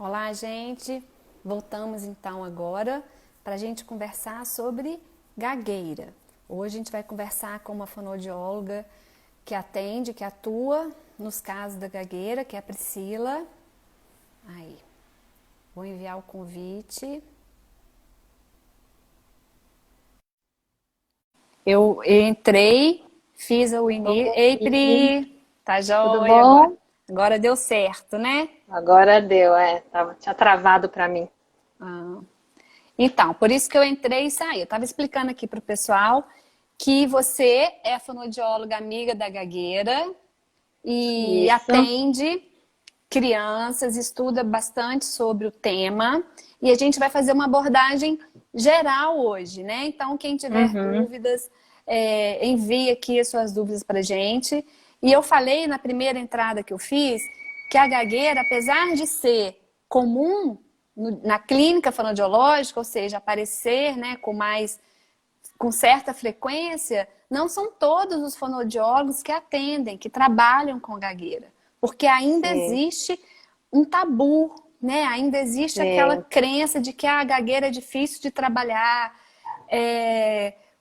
Olá, gente! Voltamos então agora para a gente conversar sobre gagueira. Hoje a gente vai conversar com uma fonoaudióloga que atende, que atua nos casos da gagueira, que é a Priscila. Aí, vou enviar o convite. Eu entrei, fiz o início. Ei, Oi, Pri! Tá tudo joia agora? bom? Agora deu certo, né? Agora deu, tinha travado para mim. Ah. Então, por isso que eu entrei e saí. Eu estava explicando aqui para o pessoal que você é a fonoaudióloga amiga da gagueira e Isso. atende crianças, estuda bastante sobre o tema e a gente vai fazer uma abordagem geral hoje, né? Então, quem tiver Uhum. dúvidas, envie aqui as suas dúvidas para a gente. E eu falei na primeira entrada que eu fiz que a gagueira, apesar de ser comum na clínica fonoaudiológica, ou seja, aparecer, né, com certa frequência, não são todos os fonoaudiólogos que atendem, que trabalham com gagueira, porque ainda Sim, existe um tabu, né? Ainda existe aquela sim, crença de que a gagueira é difícil de trabalhar.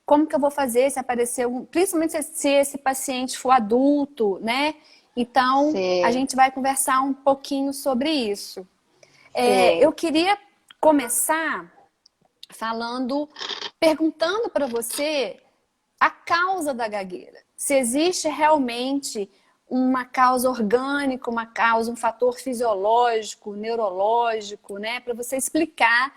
Como que eu vou fazer se aparecer principalmente se esse paciente for adulto, né? Então, a sim, gente vai conversar um pouquinho sobre isso. Eu sim. queria começar falando, perguntando para você a causa da gagueira. Se existe realmente uma causa orgânica, uma causa, um fator fisiológico, neurológico, né? Para você explicar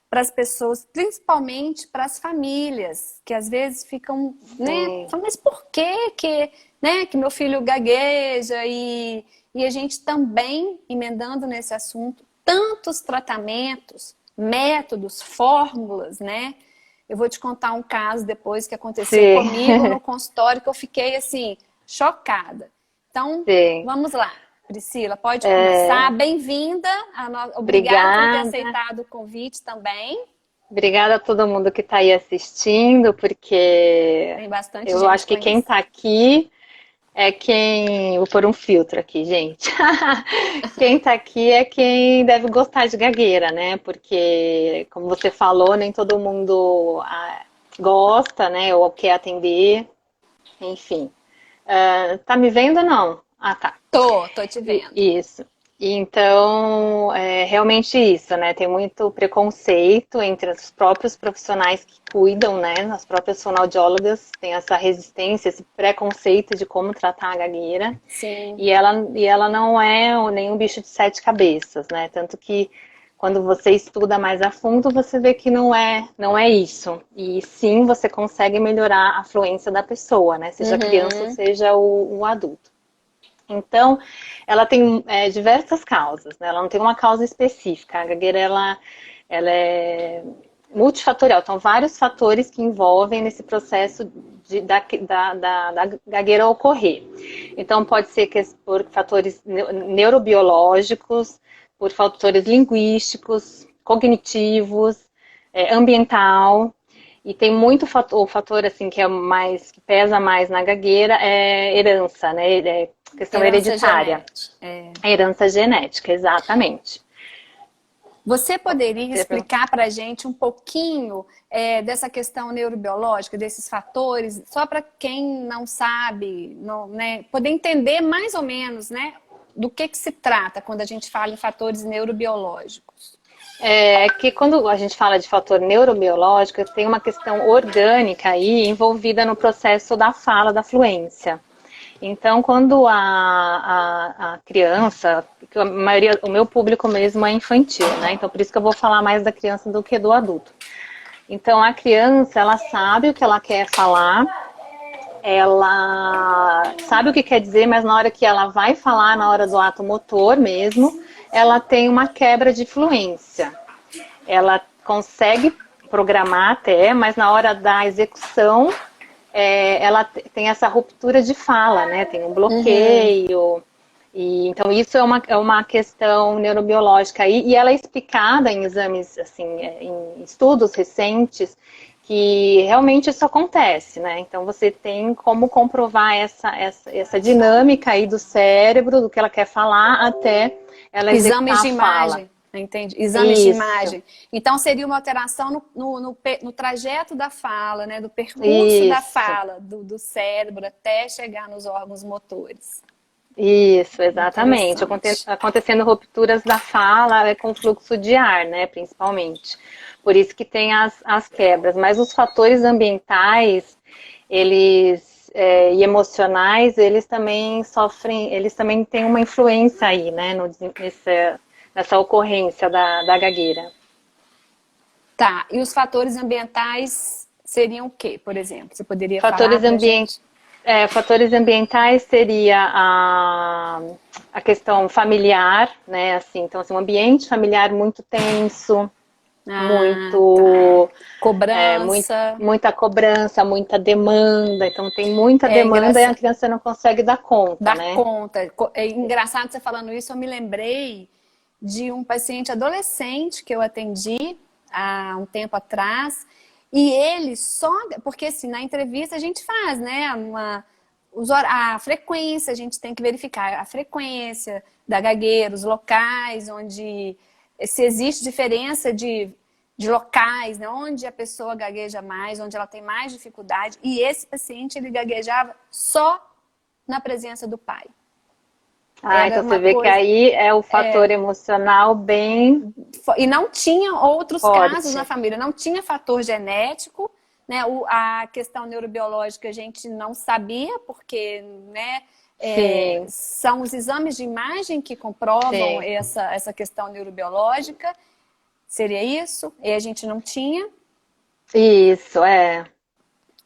para as pessoas, principalmente para as famílias, que às vezes ficam, né? Sim. Falam, mas por que, né, que meu filho gagueja? E a gente também, emendando nesse assunto, tantos tratamentos, métodos, fórmulas, né? Eu vou te contar um caso depois que aconteceu Sim, comigo no consultório que eu fiquei assim, chocada. Então, sim. vamos lá. Priscila, pode começar. É, Bem-vinda. Obrigada por ter obrigada. aceitado o convite também. Obrigada a todo mundo que está aí assistindo, porque Tem bastante eu gente acho que quem conhecendo. está aqui é quem. Vou pôr um filtro aqui, gente. Quem tá aqui é quem deve gostar de gagueira, né? Porque, como você falou, nem todo mundo gosta, né? Ou quer atender, enfim. Tá me vendo ou não? Ah, tá. Tô te vendo. Isso. Então, é realmente isso, né? Tem muito preconceito entre os próprios profissionais que cuidam, né? As próprias fonoaudiólogas têm essa resistência, esse preconceito de como tratar a gagueira. Sim. E ela não é nenhum bicho de sete cabeças, né? Tanto que quando você estuda mais a fundo, você vê que não é isso. E sim, você consegue melhorar a fluência da pessoa, né? Seja a criança ou Uhum. seja o adulto. Então, ela tem diversas causas, né? Ela não tem uma causa específica. A gagueira, ela é multifatorial. Então, vários fatores que envolvem nesse processo da gagueira ocorrer. Então, pode ser que por fatores neurobiológicos, por fatores linguísticos, cognitivos, ambiental. E tem muito fator, o fator assim que é mais que pesa mais na gagueira é herança, né? É questão Herança hereditária. genética. É. A herança genética, exatamente. Você poderia Você explicar para a gente um pouquinho dessa questão neurobiológica, desses fatores, só para quem não sabe, não, né, poder entender mais ou menos, né, do que se trata quando a gente fala em fatores neurobiológicos? que quando a gente fala de fator neurobiológico, tem uma questão orgânica aí envolvida no processo da fala, da fluência. Então, quando a criança, que a maioria, o meu público mesmo é infantil, né? Então, por isso que eu vou falar mais da criança do que do adulto. Então, a criança, ela sabe o que ela quer falar, ela sabe o que quer dizer, mas na hora que ela vai falar, na hora do ato motor mesmo, ela tem uma quebra de fluência. Ela consegue programar até, mas na hora da execução, ela tem essa ruptura de fala, né? Tem um Uhum. bloqueio. E, então, isso é uma questão neurobiológica aí, e ela é explicada em exames, assim, em estudos recentes, que realmente isso acontece, né? Então, você tem como comprovar essa dinâmica aí do cérebro, do que ela quer falar, até ela Exames executar a de fala. imagem. Entendi. Exames de Isso, imagem. Então, seria uma alteração no trajeto da fala, né? Do percurso da isso. fala, do cérebro até chegar nos órgãos motores. Isso, exatamente. Interessante. Acontecendo rupturas da fala com fluxo de ar, né, principalmente. Por isso que tem as quebras. Mas os fatores ambientais, e emocionais, eles também sofrem, eles também têm uma influência aí, né, nessa ocorrência da gagueira. Tá. E os fatores ambientais seriam o quê, por exemplo? Você poderia falar Fatores pra ambien- gente? Fatores ambientais seria a questão familiar, né? Assim, então, assim, um ambiente familiar muito tenso, Ah, tá. muito, Cobrança. muita cobrança, muita demanda. Então, tem muita É demanda e a engraçado. criança não consegue dar conta, Dá né? conta. É engraçado você falando isso, eu me lembrei de um paciente adolescente que eu atendi há um tempo atrás, e ele só. Porque assim, na entrevista a gente faz, né? A frequência, a gente tem que verificar a frequência da gagueira, os locais onde. Se existe diferença de locais, né? Onde a pessoa gagueja mais, onde ela tem mais dificuldade. E esse paciente, ele gaguejava só na presença do pai. Ah, Era então você uma vê que coisa. aí é o fator emocional bem E não tinha outros casos na forte. família, não tinha fator genético, né? A questão neurobiológica a gente não sabia, porque, né, Sim, são os exames de imagem que comprovam sim. essa questão neurobiológica. Seria isso? E a gente não tinha. Isso,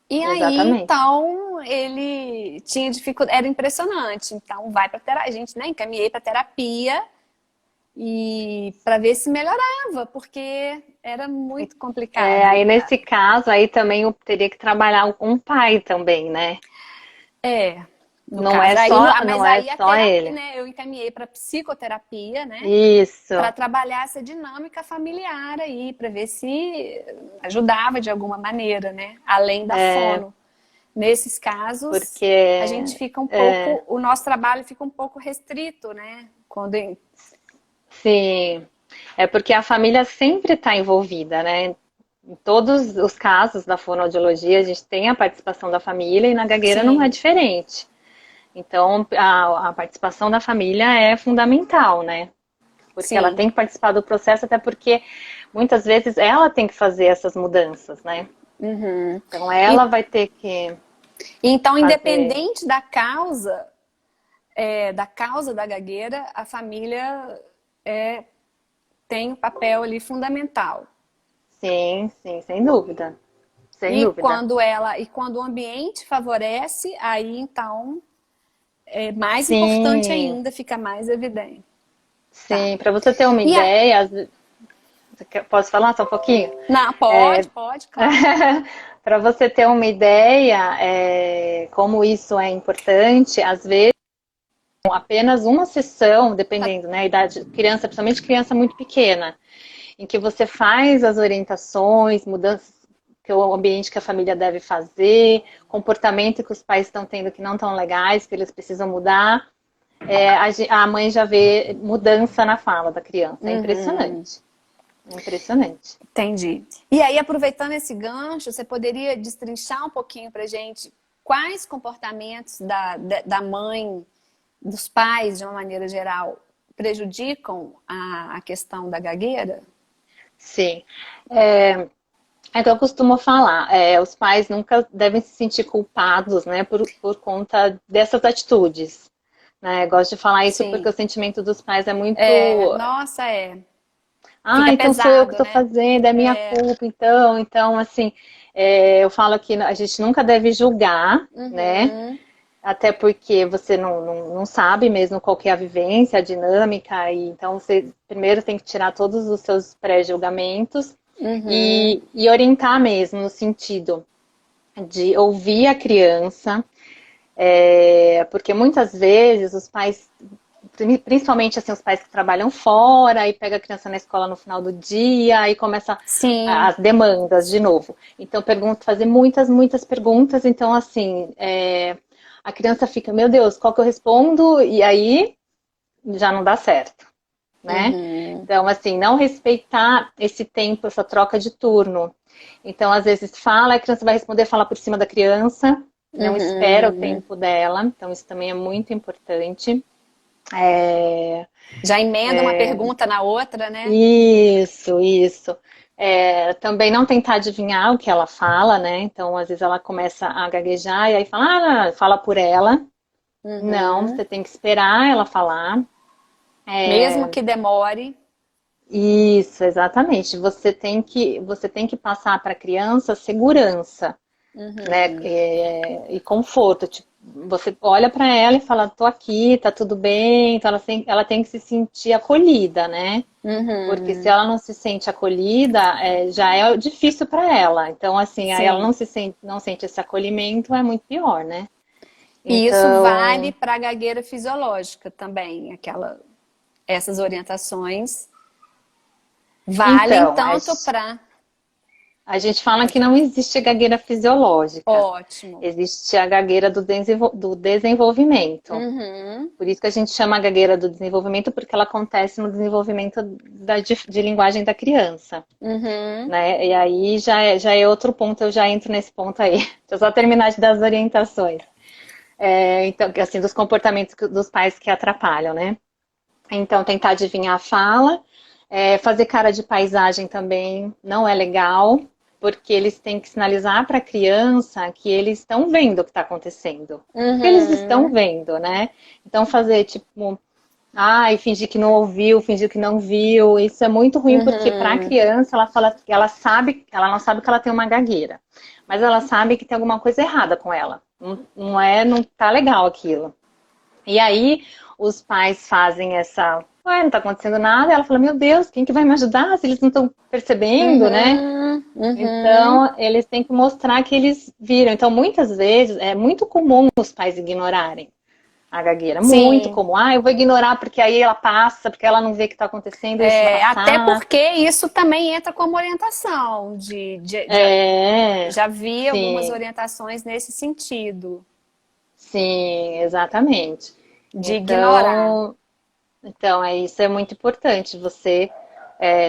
E aí, exatamente. então, ele tinha dificuldade, era impressionante. Então, vai para terapia, a gente, né, encaminhei para terapia e para ver se melhorava, porque era muito complicado. Aí nesse caso, aí também eu teria que trabalhar com o pai também, né? É, no Não caso. é só, Mas não é aí a só terapia, ele. né, eu encaminhei para psicoterapia, né, para Isso, trabalhar essa dinâmica familiar aí, para ver se ajudava de alguma maneira, né, além da fono. Nesses casos, a gente porque fica um pouco, o nosso trabalho fica um pouco restrito, né? Quando sim, é porque a família sempre está envolvida, né? Em todos os casos da fonoaudiologia, a gente tem a participação da família e na gagueira não é sim, diferente. Então, a participação da família é fundamental, né? Porque ela sim. tem que participar do processo, até porque muitas vezes ela tem que fazer essas mudanças, né? Uhum. Então ela E, vai ter que então, fazer. independente da causa da gagueira, a família é, tem um papel ali fundamental. Sim, sim, sem dúvida. Sem dúvida. E quando o ambiente favorece, aí então é mais importante Sim, ainda, fica mais evidente. Tá. sim. Para você ter uma E a... ideia, posso falar só um pouquinho? Não, É, pode, claro. para você ter uma ideia, como isso é importante, às vezes apenas uma sessão, dependendo, né, a idade, criança, principalmente criança muito pequena, em que você faz as orientações, mudanças que o ambiente que a família deve fazer, comportamento que os pais estão tendo que não estão legais, que eles precisam mudar, a mãe já vê mudança na fala da criança. É Uhum. impressionante. É impressionante. Entendi. E aí, aproveitando esse gancho, você poderia destrinchar um pouquinho para gente quais comportamentos da mãe, dos pais, de uma maneira geral, prejudicam a questão da gagueira? Sim. É que eu costumo falar, os pais nunca devem se sentir culpados, né, por conta dessas atitudes. Né? Eu gosto de falar isso porque o Sim. sentimento dos pais é muito. Nossa, Ah, fica então sou eu que pesado, estou né? fazendo, é minha culpa, então, assim, eu falo que a gente nunca deve julgar, né? Uhum, Até porque você não sabe mesmo qual que é a vivência, a dinâmica, e então você primeiro tem que tirar todos os seus pré-julgamentos uhum. e orientar mesmo no sentido de ouvir a criança, porque muitas vezes os pais, principalmente assim, os pais que trabalham fora e pega a criança na escola no final do dia e começa Sim, as demandas de novo. Então, fazer muitas, muitas perguntas. Então, assim, a criança fica, meu Deus, qual que eu respondo? E aí já não dá certo. né? Então, assim, não respeitar esse tempo, essa troca de turno. Então, às vezes fala, a criança vai responder, fala por cima da criança, não espera o tempo dela. Então, isso também é muito importante. É, Já emenda uma pergunta na outra, né? isso. Também não tentar adivinhar o que ela fala, né? Então, às vezes ela começa a gaguejar e aí fala, fala por ela. Não, você tem que esperar ela falar. Mesmo que demore. Isso, exatamente. Você tem que passar para a criança segurança, né? E conforto. Tipo, você olha para ela e fala, tô aqui, tá tudo bem. Então ela tem que se sentir acolhida, né? Porque se ela não se sente acolhida, já é difícil para ela. Então, assim, aí ela Sim. não sente esse acolhimento, é muito pior, né? E isso vale Então, para a gagueira fisiológica também, essas orientações valem então, tanto para... a gente fala Pode que não falar. existe gagueira fisiológica. Ótimo. Existe a gagueira do desenvolvimento. Por isso que a gente chama a gagueira do desenvolvimento, porque ela acontece no desenvolvimento de linguagem da criança. Né? E aí já é outro ponto, eu já entro nesse ponto aí. Deixa eu só terminar de dar as orientações. Então, assim, dos comportamentos dos pais que atrapalham, né? Então, tentar adivinhar a fala, fazer cara de paisagem também não é legal, porque eles têm que sinalizar para a criança que eles estão vendo o que está acontecendo. Porque eles estão vendo, né? Então, fazer tipo, e fingir que não ouviu, fingir que não viu, isso é muito ruim, porque para a criança ela fala, ela sabe, ela não sabe que ela tem uma gagueira, mas ela sabe que tem alguma coisa errada com ela. Não tá legal aquilo. E aí os pais fazem não tá acontecendo nada, e ela fala, meu Deus, quem que vai me ajudar se eles não estão percebendo, né? Então, eles têm que mostrar que eles viram. Então, muitas vezes, é muito comum os pais ignorarem a gagueira. Muito Sim. comum. Eu vou ignorar porque aí ela passa, porque ela não vê o que está acontecendo, isso vai Até passar. porque isso também entra como orientação. Já vi algumas Sim, orientações nesse sentido, sim, exatamente. de ignorar. Então, isso é muito importante, você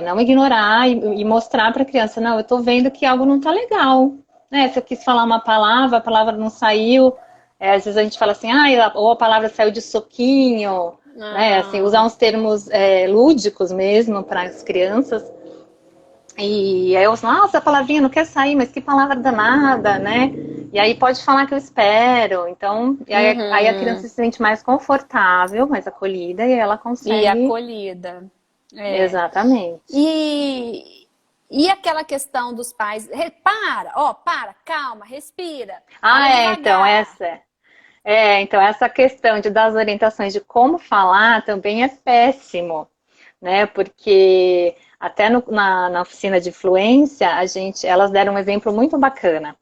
não ignorar e mostrar para a criança, não, eu estou vendo que algo não está legal. Né? Se eu quis falar uma palavra, a palavra não saiu, às vezes a gente fala assim, ou a palavra saiu de soquinho, né? Assim, usar uns termos lúdicos mesmo para as crianças. E aí eu falo, nossa, a palavrinha não quer sair, mas que palavra danada, né? E aí pode falar que eu espero. Então, aí a criança se sente mais confortável, mais acolhida, e ela E consegue. acolhida. Exatamente. E aquela questão dos pais, para, calma, respira, fala Então, devagar. essa questão de dar as orientações de como falar também é péssimo, né? Porque até na oficina de fluência, elas deram um exemplo muito bacana.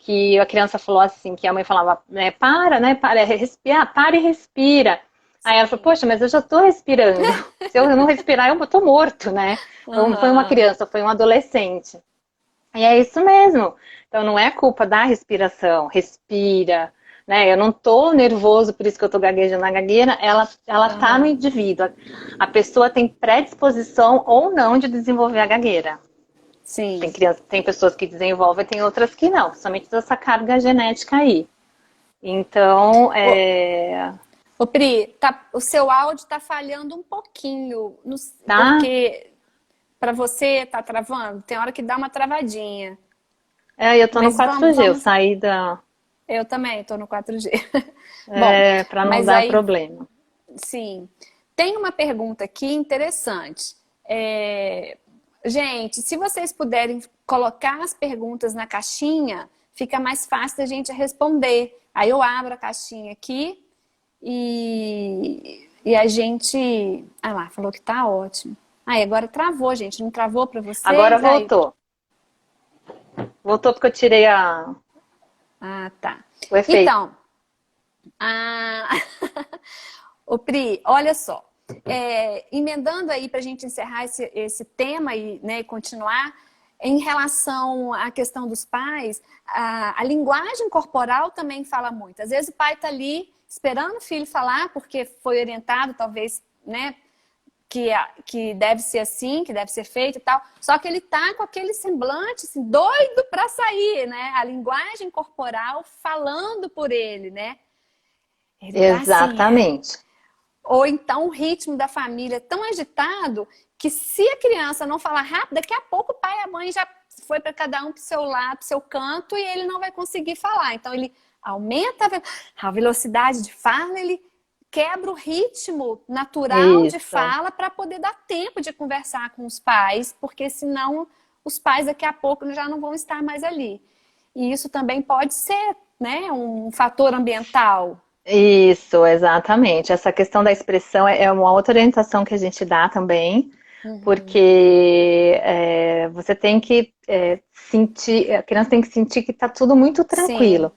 Que a criança falou assim, que a mãe falava, para, respira, para e respira. Aí ela falou, Sim. poxa, mas eu já estou respirando. Se eu não respirar, eu estou morto, né? Foi uma criança, foi um adolescente. E é isso mesmo. Então não é culpa da respiração, respira, né? Eu não tô nervoso, por isso que eu tô gaguejando. A gagueira, ela tá no indivíduo. A pessoa tem predisposição ou não de desenvolver a gagueira. Sim. Tem pessoas que desenvolvem, tem outras que não, somente dessa carga genética aí. Então, Ô, Pri, o seu áudio tá falhando um pouquinho, tá? porque para você tá travando, tem hora que dá uma travadinha. Eu tô no Mas 4G, eu vamos. saí da. Eu também tô no 4G. Bom, Pra não mas dar aí, problema. sim. Tem uma pergunta aqui interessante. Gente, se vocês puderem colocar as perguntas na caixinha, fica mais fácil da gente responder. Aí eu abro a caixinha aqui e a gente... Ah lá, falou que tá ótimo. Agora travou, gente. Não travou para Agora vocês? voltou. Voltou porque eu tirei Tá. o efeito. Então, a... Ô Pri, olha só. Emendando aí para a gente encerrar esse tema e continuar, em relação à questão dos pais, a linguagem corporal também fala muito. Às vezes o pai está ali esperando o filho falar, porque foi orientado, talvez, né, que deve ser assim, que deve ser feito e tal. Só que ele tá com aquele semblante assim, doido para sair, né? A linguagem corporal falando por ele, né? Ele tá assim. Exatamente. Ou então o ritmo da família é tão agitado que se a criança não falar rápido, daqui a pouco o pai e a mãe já foi para cada um pro seu lado, pro seu canto, e ele não vai conseguir falar. Então ele aumenta a velocidade de fala, ele quebra o ritmo natural de Isso. fala para poder dar tempo de conversar com os pais, porque senão os pais daqui a pouco já não vão estar mais ali. E isso também pode ser, né, um fator ambiental. Isso, exatamente. Essa questão da expressão é uma outra orientação que a gente dá também, porque você tem que sentir, a criança tem que sentir que está tudo muito Sim, tranquilo.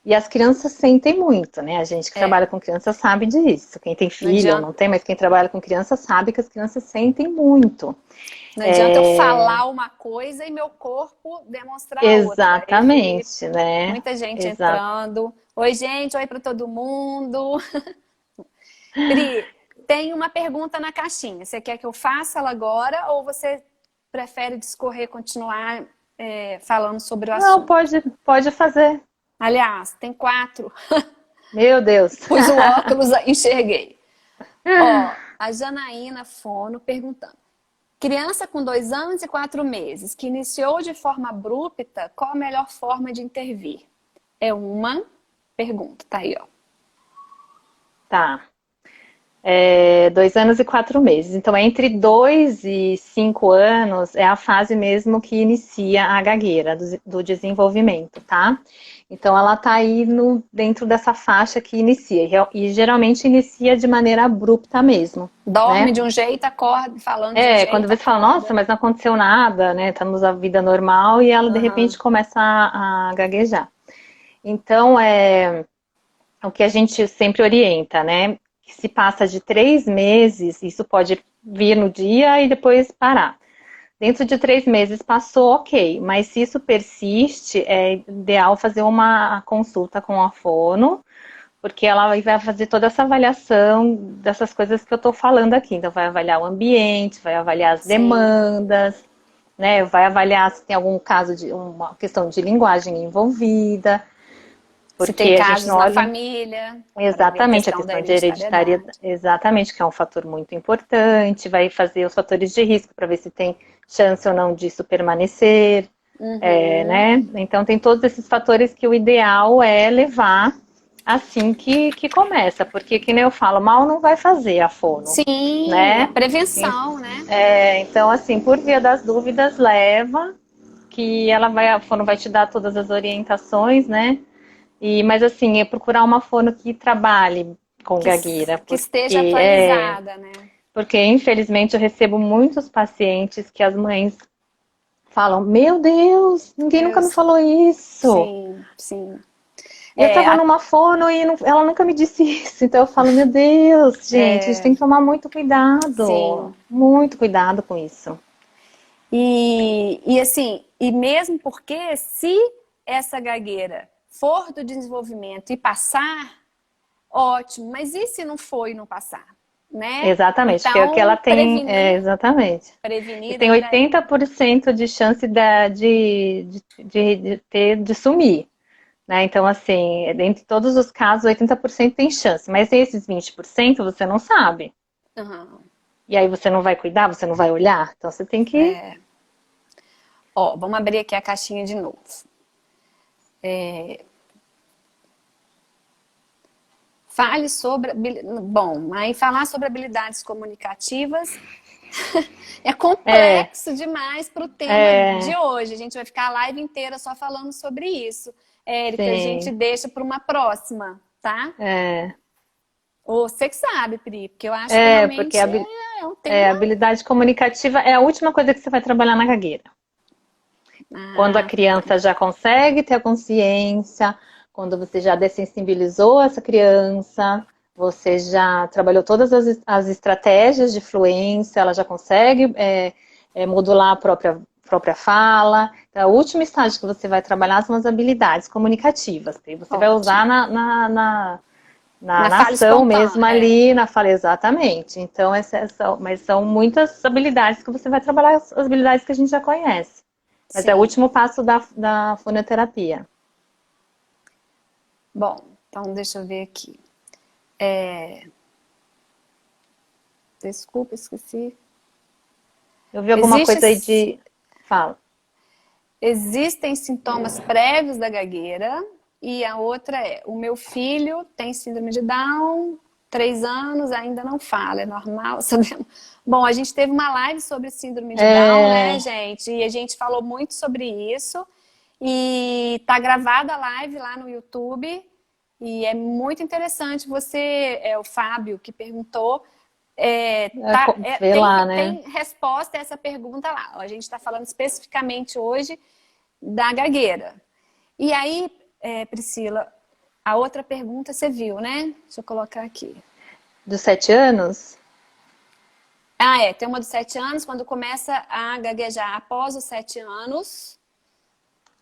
E as crianças sentem muito, né? A gente que trabalha com criança sabe disso. Quem tem não filho ou adianta, não tem, mas quem trabalha com criança sabe que as crianças sentem muito. não adianta eu falar uma coisa e meu corpo demonstrar outra. Eu vi Exatamente, né? muita gente Exato. entrando. Oi, gente, oi para todo mundo. Pri, tem uma pergunta na caixinha. Você quer que eu faça ela agora ou você prefere discorrer, continuar falando sobre o Não, assunto? pode fazer. Aliás, tem 4. Meu Deus. Pus o óculos, enxerguei. Ó, a Janaína Fono perguntando. Criança com 2 anos e 4 meses, que iniciou de forma abrupta, qual a melhor forma de intervir? É uma pergunta, tá aí, ó. Tá. 2 anos e 4 meses. Então, entre 2 e 5 anos é a fase mesmo que inicia a gagueira do desenvolvimento, tá? Então, ela tá aí dentro dessa faixa que inicia. E geralmente inicia de maneira abrupta mesmo, Dorme né? de um jeito, acorda, falando de um Quando jeito, você fala, acorda. nossa, mas não aconteceu nada, né? Estamos na vida normal e ela de Aham. repente começa a gaguejar. Então, o que a gente sempre orienta, né? Que se passa de 3 meses, isso pode vir no dia e depois parar. Dentro de 3 meses passou, ok, mas se isso persiste, é ideal fazer uma consulta com a fono, porque ela vai fazer toda essa avaliação dessas coisas que eu estou falando aqui. Então, vai avaliar o ambiente, vai avaliar as Sim. demandas, né? Vai avaliar se tem algum caso de uma questão de linguagem envolvida, Se tem porque a gente casos não na olha família, para ver a exatamente a questão da questão de hereditariedade, hereditariedade. exatamente, que é um fator muito importante, vai fazer os fatores de risco para ver se tem chance ou não disso permanecer, Uhum. né? Então tem todos esses fatores que o ideal é levar assim que começa, porque que nem eu falo, mal não vai fazer a fono, Sim, a né? prevenção, né? Então assim, por via das dúvidas, leva que a fono vai te dar todas as orientações, né? Mas assim, é procurar uma fono que trabalhe com Que, gagueira, que esteja atualizada, né? porque infelizmente eu recebo muitos pacientes que as mães falam, meu Deus, ninguém nunca Eu, me falou isso. sim, sim. E eu É, tava numa fono e ela nunca me disse isso. Então eu falo, meu Deus, gente, a gente tem que tomar muito cuidado. sim. Muito cuidado com isso. E assim, e mesmo porque se essa gagueira for do desenvolvimento e passar, ótimo, mas e se não for e não passar, né? Exatamente, porque é o que ela Então, tem, exatamente. E prevenir é tem melhor. 80% de chance de sumir. Né? Então, assim, dentre todos os casos, 80% tem chance, mas esses 20% você não sabe. Uhum. E aí você não vai cuidar, você não vai olhar. Então você tem que. Ó, vamos abrir aqui a caixinha de novo. Fale sobre. Bom, aí falar sobre habilidades comunicativas é É, complexo demais para o tema de é, hoje. A gente vai ficar a live inteira só falando sobre isso. Érica, a gente sim, deixa para uma próxima, tá? é, Ou você que sabe, Pri, porque eu acho que porque realmente é um tema. habilidade comunicativa é a última coisa que você vai trabalhar na gagueira. Quando a Ah, tá. criança já consegue ter a consciência, quando você já dessensibilizou essa criança, você já trabalhou todas as estratégias de fluência, ela já consegue modular a própria fala. Então, o último estágio que você vai trabalhar são as habilidades comunicativas. Que você vai usar Ótimo. na Na fala nação mesmo espontânea. ali, na fala exatamente. Então, mas são muitas habilidades que você vai trabalhar, as habilidades que a gente já conhece. Mas é o Sim. último passo da fonoterapia. Bom, então deixa eu ver aqui. Desculpa, esqueci. Eu vi alguma Existe, coisa aí de... Fala. existem sintomas prévios da gagueira e a outra é: o meu filho tem síndrome de Down, 3 anos, ainda não fala, é normal, sabemos. Bom, a gente teve uma live sobre síndrome de Down, né, É, gente? E a gente falou muito sobre isso. E tá gravada a live lá no YouTube. E é muito interessante. Você, o Fábio, que perguntou, vê lá, né? tem resposta a essa pergunta lá. A gente está falando especificamente hoje da gagueira. E aí, Priscila, a outra pergunta você viu, né? Deixa eu colocar aqui. Dos 7 anos? Tem uma dos 7 anos, quando começa a gaguejar após os 7 anos.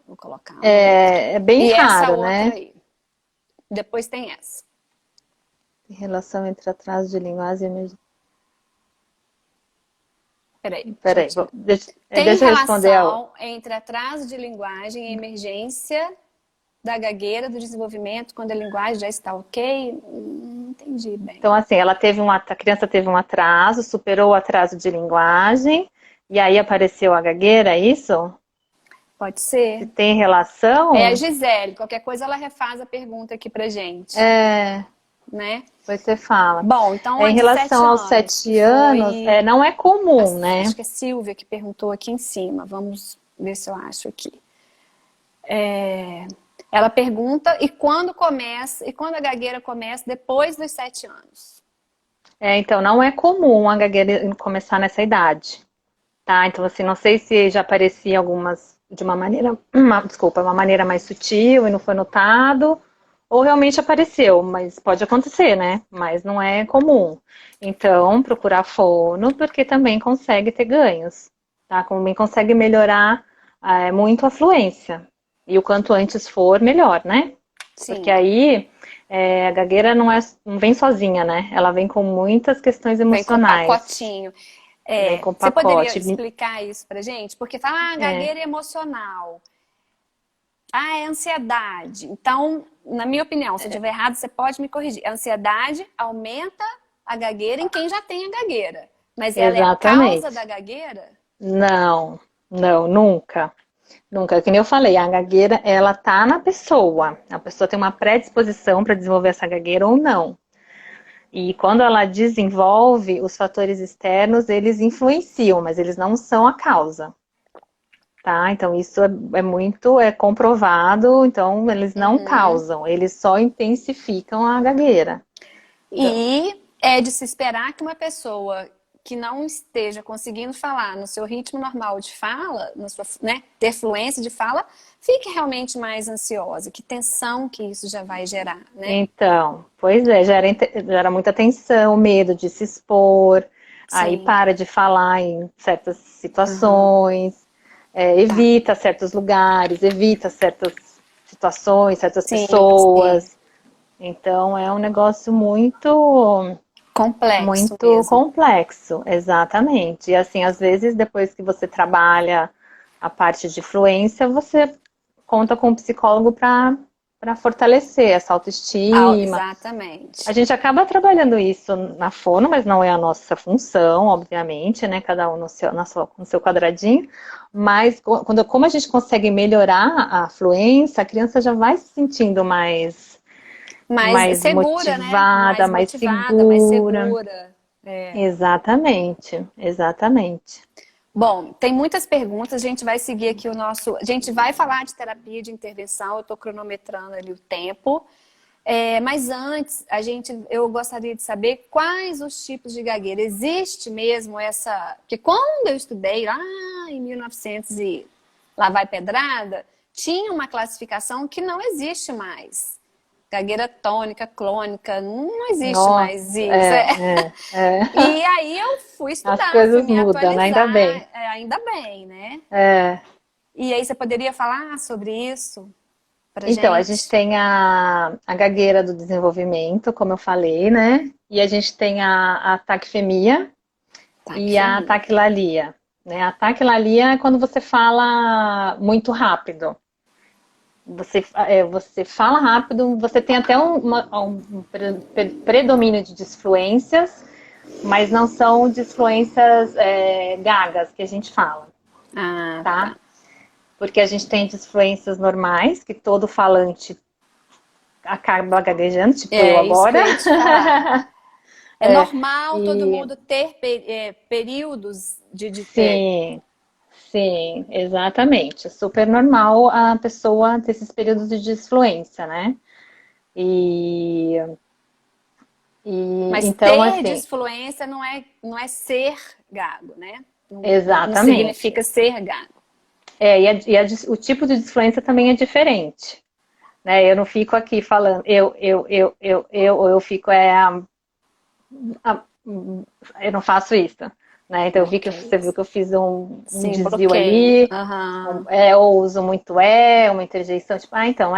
Vou colocar uma outra. É bem E essa raro, outra né? aí. Depois tem essa. Em relação entre atraso de linguagem e Peraí, deixa eu Peraí, tirar. Tem deixa eu responder a outra. relação entre atraso de linguagem e emergência da gagueira do desenvolvimento quando a linguagem já está ok? Não entendi bem. Então, assim, a criança teve um atraso, superou o atraso de linguagem, e aí apareceu a gagueira, é isso? Pode Se ser? tem É a relação? Gisele. Qualquer coisa ela refaz a pergunta aqui pra gente, É, né? depois você fala. Bom, então a Em de sete relação aos anos, que 7 anos, foi. não é comum, né? Acho que é Silvia que perguntou aqui em cima. Vamos ver se eu acho aqui. Ela pergunta e quando começa, e quando a gagueira começa depois dos 7 anos. Então, não é comum a gagueira começar nessa idade, tá? Então, assim, não sei se já aparecia algumas de uma maneira, uma maneira mais sutil e não foi notado, ou realmente apareceu, mas pode acontecer, né? Mas não é comum. Então, procurar fono, porque também consegue ter ganhos, tá? Também consegue melhorar muito a fluência. E o quanto antes for, melhor, né? Porque Sim, aí a gagueira não vem sozinha, né? Ela vem com muitas questões vem com emocionais. pacotinho. Vem com Você poderia pacote. explicar isso pra gente? Porque fala, É, gagueira emocional. É ansiedade. Então, na minha opinião, se eu estiver errado, você pode me corrigir. A ansiedade aumenta a gagueira em quem já tem a gagueira. Mas ela é a causa exatamente. da gagueira? Não, não, nunca. Nunca. Que nem eu falei, a gagueira, ela tá na pessoa. A pessoa tem uma predisposição para desenvolver essa gagueira ou não. E quando ela desenvolve, os fatores externos, eles influenciam, mas eles não são a causa. Tá? Então, isso é comprovado, então eles não Uhum. causam, eles só intensificam a gagueira. Então, E é de se esperar que uma pessoa que não esteja conseguindo falar no seu ritmo normal de fala, na sua, né, ter fluência de fala, fique realmente mais ansiosa. Que tensão que isso já vai gerar, né? pois é, gera muita tensão, medo de se expor, aí Sim. para de falar em certas Aham. situações, Tá. evita certos lugares, evita certas situações, certas Sim, sim. pessoas. Então é um negócio muito Complexo muito mesmo. complexo, exatamente. E assim, às vezes, depois que você trabalha a parte de fluência, você conta com um psicólogo para fortalecer essa autoestima. A Exatamente. gente acaba trabalhando isso na fono, mas não é a nossa função, obviamente, né? Cada um no seu quadradinho. Mas como a gente consegue melhorar a fluência, a criança já vai se sentindo Mais mais segura, né? motivada, Mais mais motivada, mais segura. segura. É. Exatamente, exatamente. Bom, tem muitas perguntas, a gente vai seguir aqui o nosso. A gente vai falar de terapia de intervenção, eu estou cronometrando ali o tempo. Mas antes, eu gostaria de saber quais os tipos de gagueira. Existe mesmo essa. Porque quando eu estudei lá em 1900 e lá vai pedrada, tinha uma classificação que não existe mais. Gagueira tônica, clônica, não existe mais Nossa, isso. E aí eu fui as estudar, fui coisas me mudam, ainda atualizar, bem. ainda bem, né? É, E aí você poderia falar sobre isso? pra Então, a gente gente? tem a gagueira do desenvolvimento, como eu falei, né? E a gente tem a taquifemia e a Taquifemia. taquilalia, né? A taquilalia é quando você fala muito rápido. Você fala rápido, você tem até predomínio de disfluências, mas não são disfluências gagas que a gente fala, Ah, tá? tá. Porque a gente tem disfluências normais, que todo falante acaba gaguejando, tipo eu É isso que agora. eu ia te falar. É É, normal todo e mundo ter períodos sim, sim, exatamente. É super normal a pessoa ter esses períodos de disfluência, né? E, mas então, ter assim, disfluência não é ser gago, né? Não exatamente. significa ser gago. O tipo de disfluência também é diferente, né? Eu não fico aqui falando eu fico a- eu não faço isso, né? Então Ok. você viu que eu fiz um Sim, desvio bloqueio. ali, Aham. eu uso muito uma interjeição, tipo, então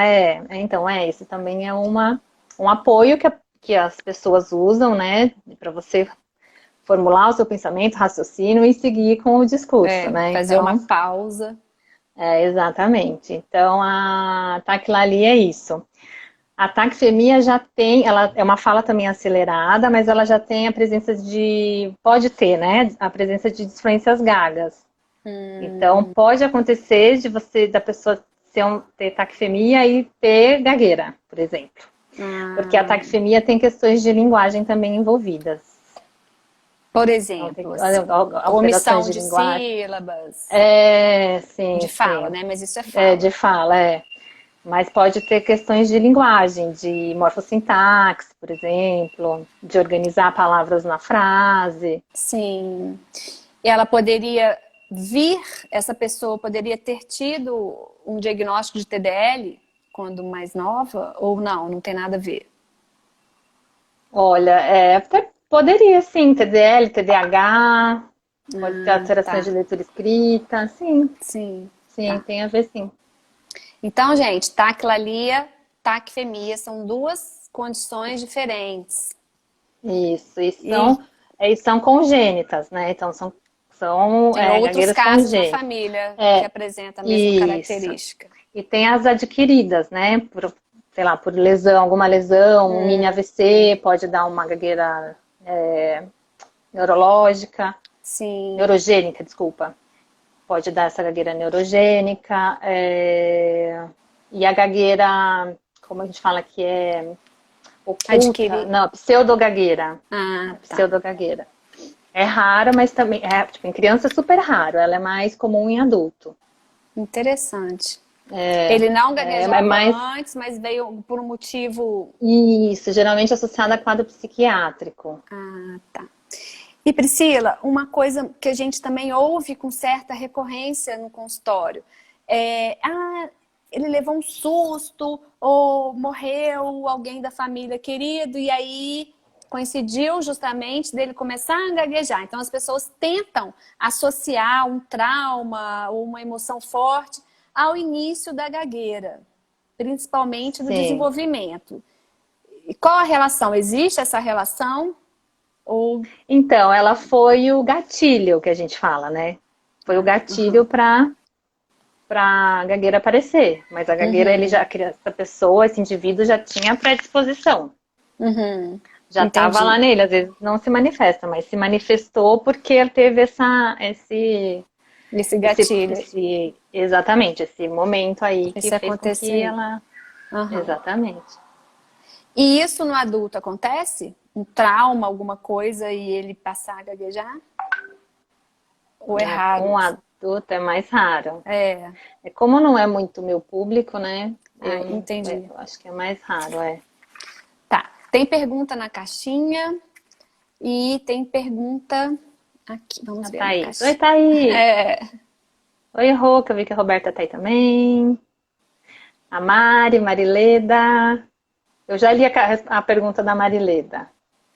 isso também é um apoio que as pessoas usam, né? Para você formular o seu pensamento, raciocínio e seguir com o discurso, É, né? fazer uma Então, pausa. exatamente. Então, a taquilalia é isso. A taxemia já tem, ela é uma fala também acelerada, mas ela já tem a presença pode ter, né? A presença de disfluências gagas. Então, pode acontecer da pessoa ter taxemia e ter gagueira, por exemplo. Porque a Ah, taxemia tem questões de linguagem também envolvidas. por Então, tem exemplo, assim, alterações omissão de de linguagem. sílabas, Sim, de fala, sim. né? Mas isso é De fala. fala, Mas pode ter questões de linguagem, de morfossintaxe, por exemplo, de organizar palavras na frase. Sim. E ela poderia vir, essa pessoa poderia ter tido um diagnóstico de TDL quando mais nova, ou não, não tem nada a ver. Olha, até poderia sim, TDL, TDAH, pode ter Ah, alterações de tá. leitura escrita, sim, Sim, sim, tá. tem a ver sim. Então, gente, taquilalia, taquifemia são duas condições diferentes. Isso, E e são congênitas, né? Então são tem outros gagueiras casos na congênitas. família que É, apresentam a mesma isso. característica. E tem as adquiridas, né? Sei lá, por lesão, alguma lesão, um mini AVC, pode dar uma gagueira neurológica, Sim. neurogênica, desculpa. Pode dar essa gagueira neurogênica. E a gagueira, como a gente fala que é oculta, Adquirir. não, pseudogagueira. A Ah, tá. pseudogagueira. É rara, mas também, tipo, em criança é super raro, ela é mais comum em adulto. Interessante. Ele não É gaguejava mais antes, mas veio por um motivo. isso, geralmente associada a quadro psiquiátrico. Ah, tá. E Priscila, uma coisa que a gente também ouve com certa recorrência no consultório ele levou um susto ou morreu alguém da família querido e aí coincidiu justamente dele começar a gaguejar. Então as pessoas tentam associar um trauma ou uma emoção forte ao início da gagueira, principalmente do Sim. desenvolvimento. E qual a relação? Existe essa relação? Ou Então, ela foi o gatilho que a gente fala, né? Foi o gatilho uhum. para a gagueira aparecer. Mas a gagueira, Uhum. essa pessoa, esse indivíduo já tinha predisposição. Uhum. Já estava lá Entendi. nele, às vezes não se manifesta, mas se manifestou porque ele teve Esse gatilho, exatamente, esse momento aí que esse fez com que acontecimento. ela, Uhum. exatamente. E isso no adulto acontece? Um trauma, alguma coisa e ele passar a gaguejar? Ou é raro? Com adulto é mais raro. É. Como não é muito meu público, né? Ah, entendi. Eu acho que é mais raro, Tá. Tem pergunta na caixinha e tem pergunta aqui. Vamos A ver na Thaís. Oi, caixinha. Thaís. É. Oi, Rô, que eu vi que a Roberta tá aí também. A Marileda. Eu já li a pergunta da Marileda.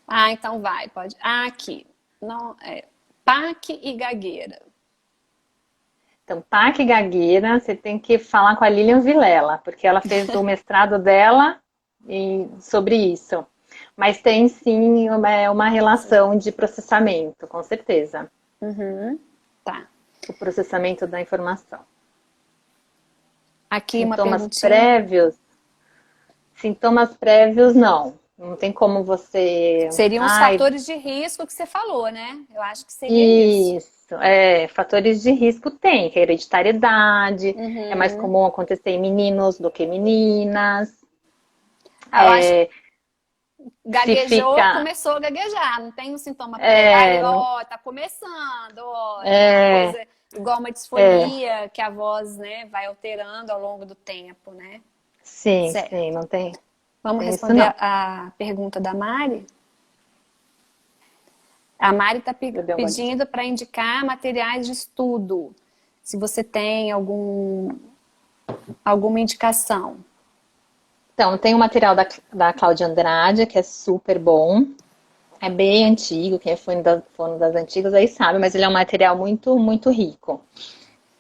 Ah, então vai, pode. Ah, aqui. Não, PAC e gagueira. Então, TAC e gagueira, você tem que falar com a Lilian Vilela, porque ela fez o mestrado dela sobre isso. Mas tem sim uma relação de processamento, com certeza. Uhum. Tá. O processamento da informação. Aqui uma Sintomas perguntinha. prévios? Sintomas prévios, não. Não tem como você... Seriam os Ai, fatores de risco que você falou, né? Eu acho que seria isso. fatores de risco tem, que é hereditariedade, é mais Uhum. comum acontecer em meninos do que meninas. Ah, eu acho que Se gaguejou, fica... começou a gaguejar, não tem um sintoma prévio, Não, ó, tá começando, ó, não é uma coisa igual uma é, disfonia, que a voz, né, vai alterando ao longo do tempo, né? sim, Certo. não tem, Vamos tem isso responder não. a pergunta da Mari? A Mari está Bebeu um golinho. pedindo para indicar materiais de estudo. Se você tem alguma indicação. Então, tem o material da Cláudia Andrade, que é super bom. É bem antigo, quem foi das antigas aí sabe, mas ele é um material muito, muito rico.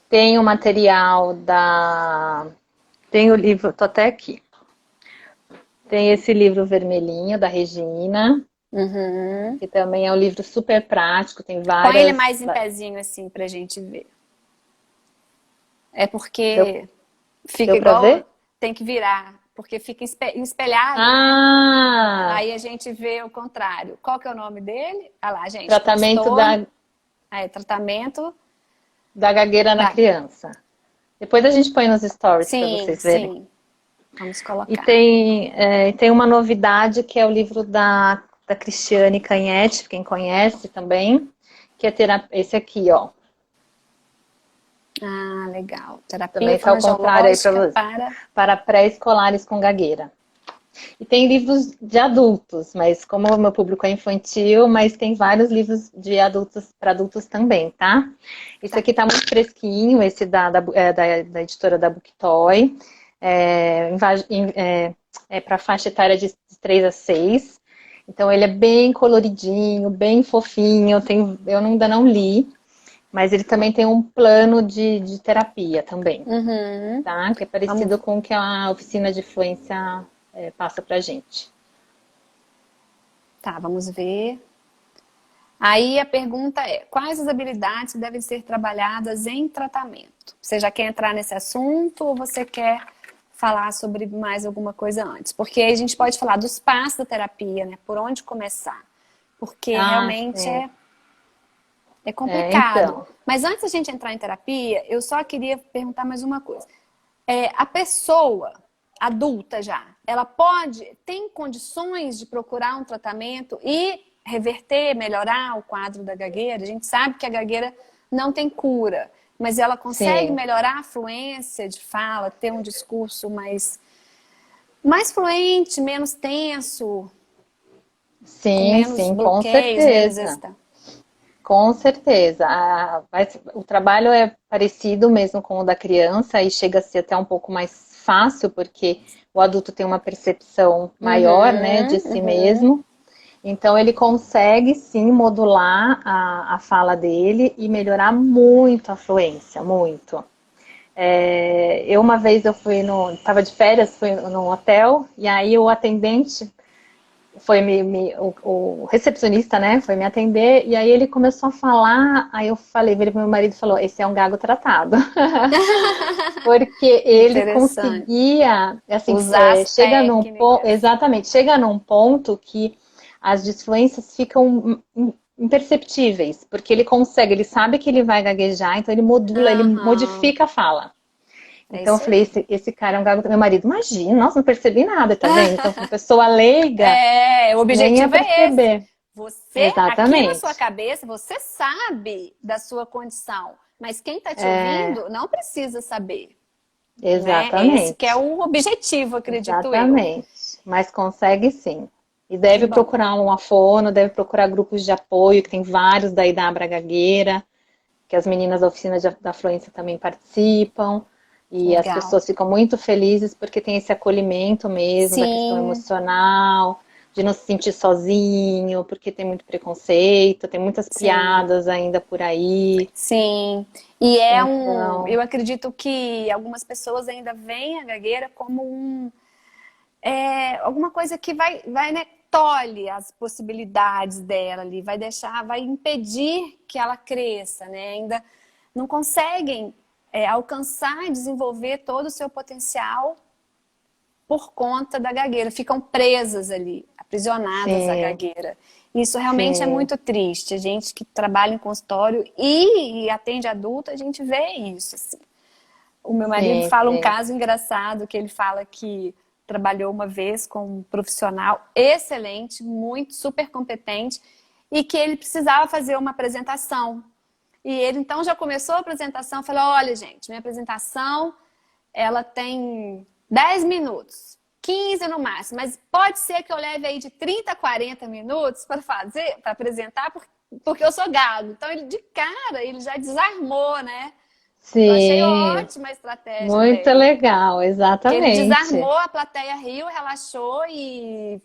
Tem o material Tem o livro, tô até aqui. Tem esse livro vermelhinho da Regina, Uhum. que também é um livro super prático, tem Põe ele várias... mais em pezinho assim pra gente ver. É Deu, porque fica deu para igual, ver? tem que virar, porque fica espelhado, né? Ah, Aí a gente vê o contrário. Qual que é o nome dele? Ah lá, gente, tratamento postou. Aí, tratamento. da gagueira na Tá. criança. Depois a gente põe nos stories para Sim, vocês verem. sim. Vamos E colocar. tem uma novidade que é o livro da Cristiane Canhete, quem conhece também, que é esse aqui, ó. Ah, legal. Terapia Também está ao contrário aí fonoaudiológica para pré-escolares com gagueira. E tem livros de adultos, mas como o meu público é infantil, mas tem vários livros de adultos para adultos também, tá? Esse aqui tá muito fresquinho, esse da editora da Booktoy. É para faixa etária de 3 a 6. Então ele é bem coloridinho, bem fofinho. Eu ainda não li, mas ele também tem um plano de terapia também, Uhum. tá? Que é Vamos, parecido com o que a oficina de fluência passa pra gente. tá, vamos ver. Aí a pergunta é: quais as habilidades que devem ser trabalhadas em tratamento? Você já quer entrar nesse assunto ou você quer falar sobre mais alguma coisa antes? Porque aí a gente pode falar dos passos da terapia, né? Por onde começar? Porque Ah, realmente sim. é complicado. Então. Mas antes da gente entrar em terapia, eu só queria perguntar mais uma coisa. A pessoa adulta já, ela tem condições de procurar um tratamento e reverter, melhorar o quadro da gagueira? A gente sabe que a gagueira não tem cura, mas ela consegue Sim, melhorar a fluência de fala, ter um discurso mais fluente, menos tenso, com menos sim, com bloqueios, menos certeza. hesitação. Com certeza. O trabalho é parecido mesmo com o da criança e chega a ser até um pouco mais fácil, porque o adulto tem uma percepção maior, né, de Uhum, si uhum. mesmo. Então ele consegue sim modular a fala dele e melhorar muito a fluência, muito. Uma vez estava de férias, fui num hotel, e aí o atendente foi o recepcionista, né, foi me atender, e aí ele começou a falar, aí eu falei, ele meu marido falou, esse é um gago tratado. Porque ele Interessante. conseguia, assim, Usar as técnicas. exatamente, chega num ponto que as disfluências ficam imperceptíveis, porque ele sabe que ele vai gaguejar, então ele modula, ele Aham, modifica a fala. é Então eu isso falei, aí. esse cara é um gago. Meu marido, imagina, nossa, não percebi nada, tá vendo? Então, uma pessoa leiga O nem ia objetivo é esse. perceber. Você, aqui na sua Exatamente. cabeça, você sabe da sua condição, mas quem está te ouvindo não precisa saber, né? Esse que é Exatamente. o objetivo, acredito eu. Exatamente. Mas consegue sim. E Que deve bom. procurar uma fono, deve procurar grupos de apoio, que tem vários daí da Abra Gagueira, que as meninas da oficina da Fluência também participam. E as Legal. pessoas ficam muito felizes porque tem esse acolhimento mesmo da questão Sim, emocional, de não se sentir sozinho, porque tem muito preconceito, tem muitas Sim. piadas ainda por aí. Sim, e Então, eu acredito que algumas pessoas ainda veem a gagueira como alguma coisa que né, tolhe as possibilidades dela ali, vai deixar, vai impedir que ela cresça, né? Ainda não conseguem alcançar e desenvolver todo o seu potencial por conta da gagueira, ficam presas ali, aprisionadas à sim, gagueira. Isso realmente é sim, muito triste. A gente que trabalha em consultório e atende adulto, a gente vê isso. Assim. O meu marido sim, fala um sim. caso engraçado, que ele fala que trabalhou uma vez com um profissional excelente, muito, super competente, e que ele precisava fazer uma apresentação. E ele então já começou a apresentação, falou: olha, gente, minha apresentação ela tem 10 minutos, 15 no máximo, mas pode ser que eu leve aí de 30 a 40 minutos para fazer, para apresentar, porque eu sou gago. Então ele de cara, ele já desarmou, né? Eu achei Sim, ótima a estratégia muito dele. legal, Que ele exatamente. desarmou, a plateia riu, relaxou e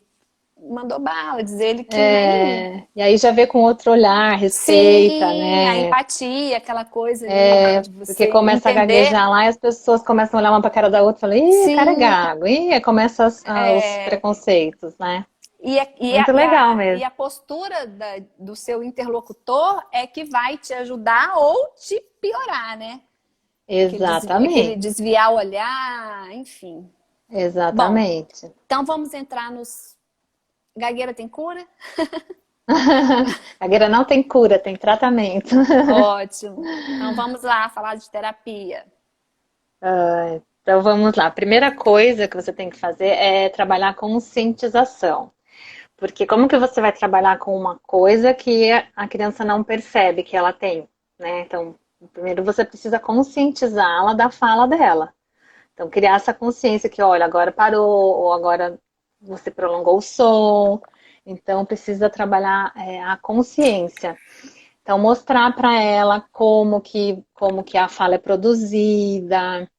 mandou bala. Diz ele que nem. E aí já vê com outro olhar, respeita, Sim, a né? empatia, aquela coisa ali de Porque você começa a entender. gaguejar lá e as pessoas começam a olhar uma pra cara da outra e falam, ih, o cara é Sim, gago. Ih, aí começa os preconceitos, né? Muito legal e mesmo. a postura do seu interlocutor é que vai te ajudar ou te piorar, né? Aquele Exatamente, desviar o olhar, enfim. Bom, exatamente. então vamos entrar nos. Gagueira tem cura? Gagueira não tem cura, tem tratamento. Ótimo. Então vamos lá falar de terapia. Então vamos lá. A primeira coisa que você tem que fazer é trabalhar com conscientização. Porque como que você vai trabalhar com uma coisa que a criança não percebe que ela tem, né? Então, primeiro você precisa conscientizá-la da fala dela. Então, criar essa consciência que, olha, agora parou, ou agora você prolongou o som. Então, precisa trabalhar a consciência. Então, mostrar para ela como que a fala é produzida,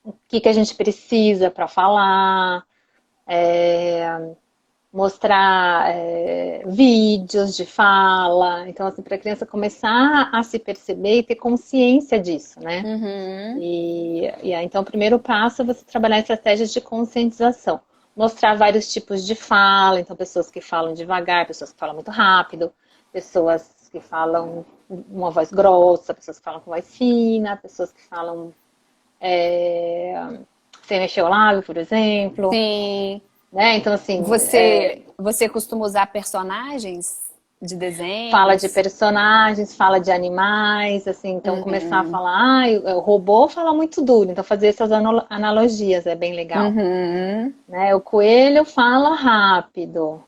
o que a gente precisa para falar, mostrar vídeos de fala. Então, assim, para a criança começar a se perceber e ter consciência disso, né? Uhum, E aí, então, o primeiro passo é você trabalhar estratégias de conscientização. Mostrar vários tipos de fala, então, pessoas que falam devagar, pessoas que falam muito rápido, pessoas que falam uma voz grossa, pessoas que falam com voz fina, pessoas que falam sem mexer o lábio, por exemplo, sim. né? Então, assim, Você costuma usar personagens de fala de desenhos? personagens, fala de animais, assim, então começar a Uhum, falar, o robô fala muito duro, então fazer essas analogias é bem legal. uhum. Né? O coelho fala rápido,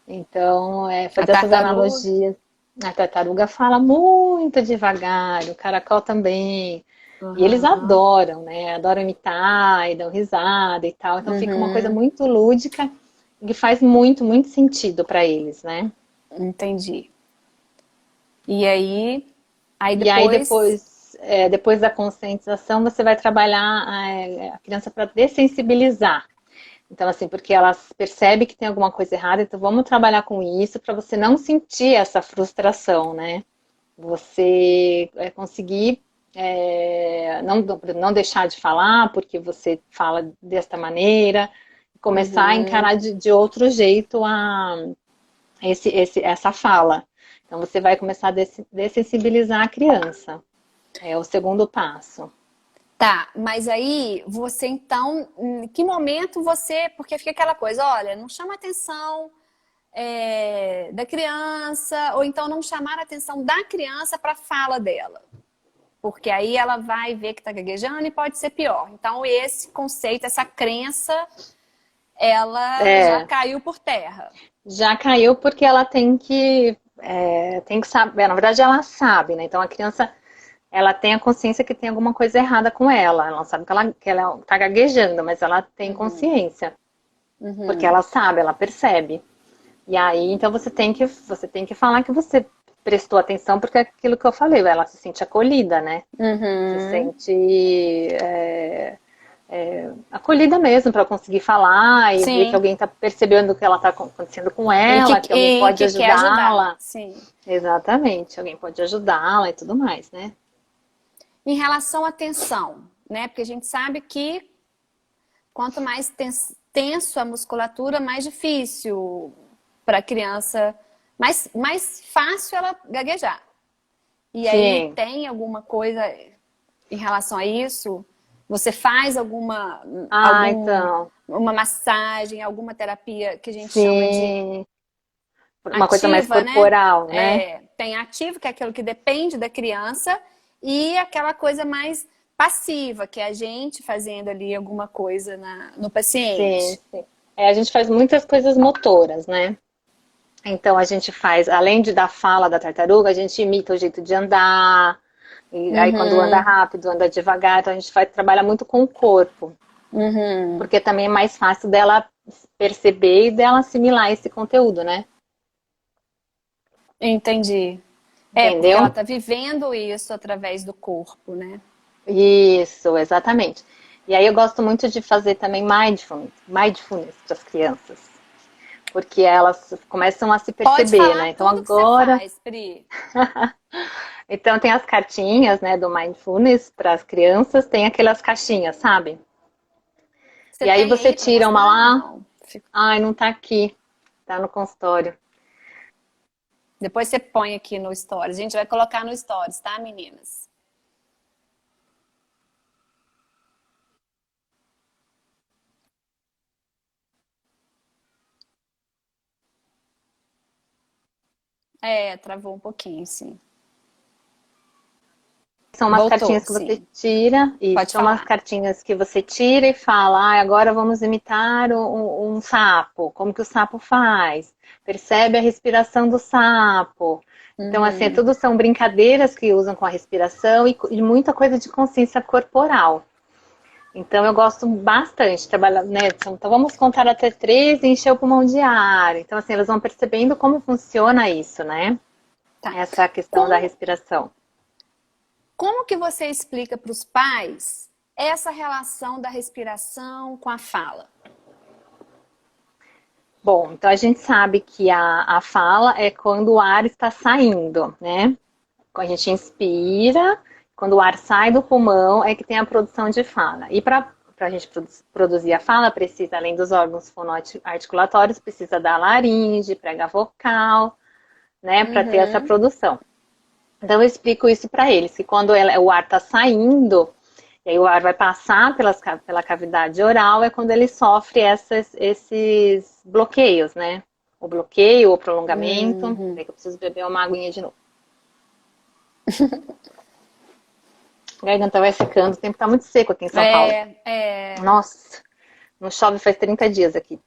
então A fazer essas tartaruga? analogias. A tartaruga fala muito devagar, o caracol também. E eles Uhum, adoram, né? Adoram imitar e dão risada e tal. Então fica uma coisa uhum. muito lúdica e que faz muito, muito sentido para eles, né? Entendi. E aí E aí depois. depois da conscientização, você vai trabalhar a criança para dessensibilizar. Então, assim, porque ela percebe que tem alguma coisa errada, então vamos trabalhar com isso para você não sentir essa frustração, né? Você conseguir não deixar de falar porque você fala desta maneira, começar a Uhum, encarar de outro jeito essa fala. Então, você vai começar a dessensibilizar a criança. É o segundo passo. tá, mas aí você então, em que momento você. Porque fica aquela coisa, olha, não chama atenção da criança, ou então não chamar a atenção da criança para a fala dela. Porque aí ela vai ver que está gaguejando e pode ser pior. Então, esse conceito, essa crença, ela já É, caiu por terra. já caiu porque ela tem que saber. Na verdade, ela sabe, né? Então a criança ela tem a consciência que tem alguma coisa errada com ela. Ela não sabe que ela tá gaguejando, mas ela tem Uhum, consciência. Porque uhum, ela sabe, ela percebe. E aí, então você tem que falar que você prestou atenção, porque é aquilo que eu falei, ela se sente acolhida, né? Se uhum, sente acolhida mesmo, para conseguir falar e ver que Sim. alguém está percebendo o que ela está acontecendo com ela, que alguém E pode que quer ajudar. ajudá-la. Sim. Exatamente, alguém pode ajudá-la e tudo mais, né? Em relação à tensão, né? Porque a gente sabe que quanto mais tenso a musculatura, mais difícil para a criança, mais fácil ela gaguejar. E aí Sim. tem alguma coisa em relação a isso? Você faz Então, uma massagem, alguma terapia que a gente chama de sim. Uma coisa mais ativa, né? corporal, né? Tem ativo, que é aquilo que depende da criança, e aquela coisa mais passiva, que é a gente fazendo ali alguma coisa no Sim, paciente. sim. A gente faz muitas coisas motoras, né? Então a gente faz, além de dar fala da tartaruga, a gente imita o jeito de andar. E aí quando anda Uhum, rápido, anda devagar, então a gente trabalha muito com o corpo, uhum, porque também é mais fácil dela perceber e dela assimilar esse conteúdo, né? entendi. Porque ela Entendeu? está vivendo isso através do corpo, né? Isso, exatamente. E aí eu gosto muito de fazer também mindfulness para as crianças, porque elas começam a se Pode perceber, né? falar Então tudo que você agora, faz, Pri. então tem as cartinhas, né, do mindfulness para as crianças, tem aquelas caixinhas, sabe? Você E aí tem você aí para tira uma mostrar ou lá, não? ai, não tá aqui, tá no consultório. Depois você põe aqui no Stories. A gente vai colocar no Stories, tá, meninas? Travou um pouquinho, sim. São umas Voltou, cartinhas que você sim. tira, isso, Pode são umas falar. cartinhas que você tira e fala, ah, agora vamos imitar um sapo, como que o sapo faz? Percebe a respiração do sapo. Então, assim, Uhum. tudo são brincadeiras que usam com a respiração e muita coisa de consciência corporal. Então, eu gosto bastante de trabalhar, né? Então, vamos contar até 3 e encher o pulmão de ar. Então, assim, elas vão percebendo como funciona isso, né? Tá. Essa questão da Como, respiração. como que você explica para os pais essa relação da respiração com a fala? Bom, então a gente sabe que a fala é quando o ar está saindo, né? Quando a gente inspira, quando o ar sai do pulmão, é que tem a produção de fala. E para a gente produzir a fala, precisa, além dos órgãos fonoarticulatórios, precisa da laringe, prega vocal, né? Para ter essa Uhum. produção. Então eu explico isso para eles, que quando o ar está saindo, e aí o ar vai passar pela cavidade oral, é quando ele sofre esses bloqueios, né? O bloqueio, o prolongamento. Uhum. Peraí que eu preciso beber uma aguinha de novo. A garganta vai secando, o tempo tá muito seco aqui em São Paulo. É. Nossa, não chove faz 30 dias aqui.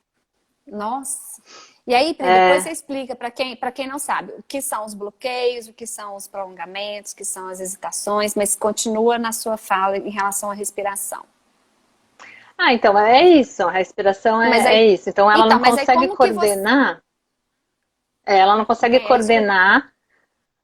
Nossa. E aí, Pri, depois você explica para quem não sabe, o que são os bloqueios, o que são os prolongamentos, o que são as hesitações, mas continua na sua fala em relação à respiração. Ah, então é isso, a respiração Mas é aí, isso. Então ela não mas aí consegue como que você, coordenar, ela não consegue é isso que eu, coordenar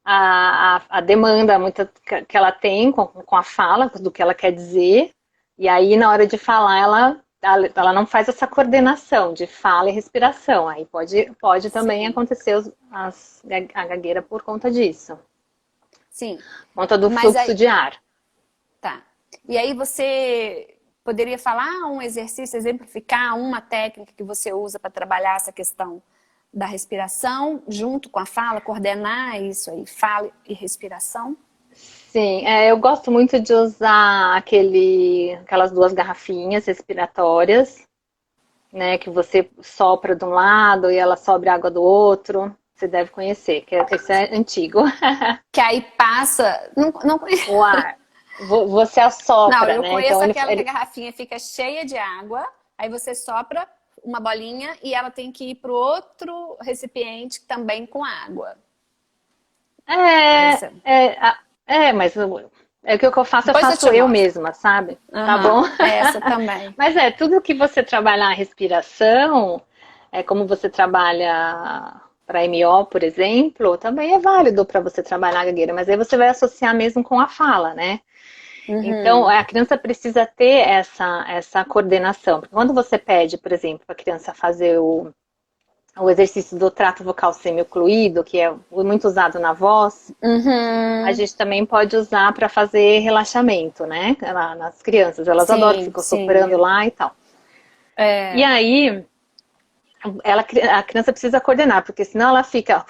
a demanda muita, que ela tem com a fala, do que ela quer dizer, e aí na hora de falar ela não faz essa coordenação de fala e respiração. Aí pode também sim, acontecer a gagueira por conta disso, sim. por conta do Mas fluxo aí, de ar. tá. E aí você poderia falar um exercício, exemplificar uma técnica que você usa para trabalhar essa questão da respiração junto com a fala, coordenar isso aí, fala e respiração? Sim, eu gosto muito de usar aquelas 2 garrafinhas respiratórias, né, que você sopra de um lado e ela sobe água do outro. Você deve conhecer, esse é antigo. Que aí passa. Não, não, O ar. Você não, assopra, eu né? Então conheço aquela que a garrafinha fica cheia de água, aí você sopra uma bolinha e ela tem que ir para o outro recipiente também com água. é, Essa. mas é que o que eu Depois eu faço te eu mostro. mesma, sabe? Tá Aham, bom? essa também. Mas tudo que você trabalhar a respiração, como você trabalha para MO, por exemplo, também é válido para você trabalhar a gagueira, mas aí você vai associar mesmo com a fala, né? Então, a criança precisa ter essa coordenação. Porque quando você pede, por exemplo, para a criança fazer o exercício do trato vocal semi-ocluído, que é muito usado na voz, a gente também pode usar para fazer relaxamento, né? Nas crianças. Elas adoram, Sim, ficam soprando sim. lá e tal. E aí, a criança precisa coordenar, porque senão ela fica...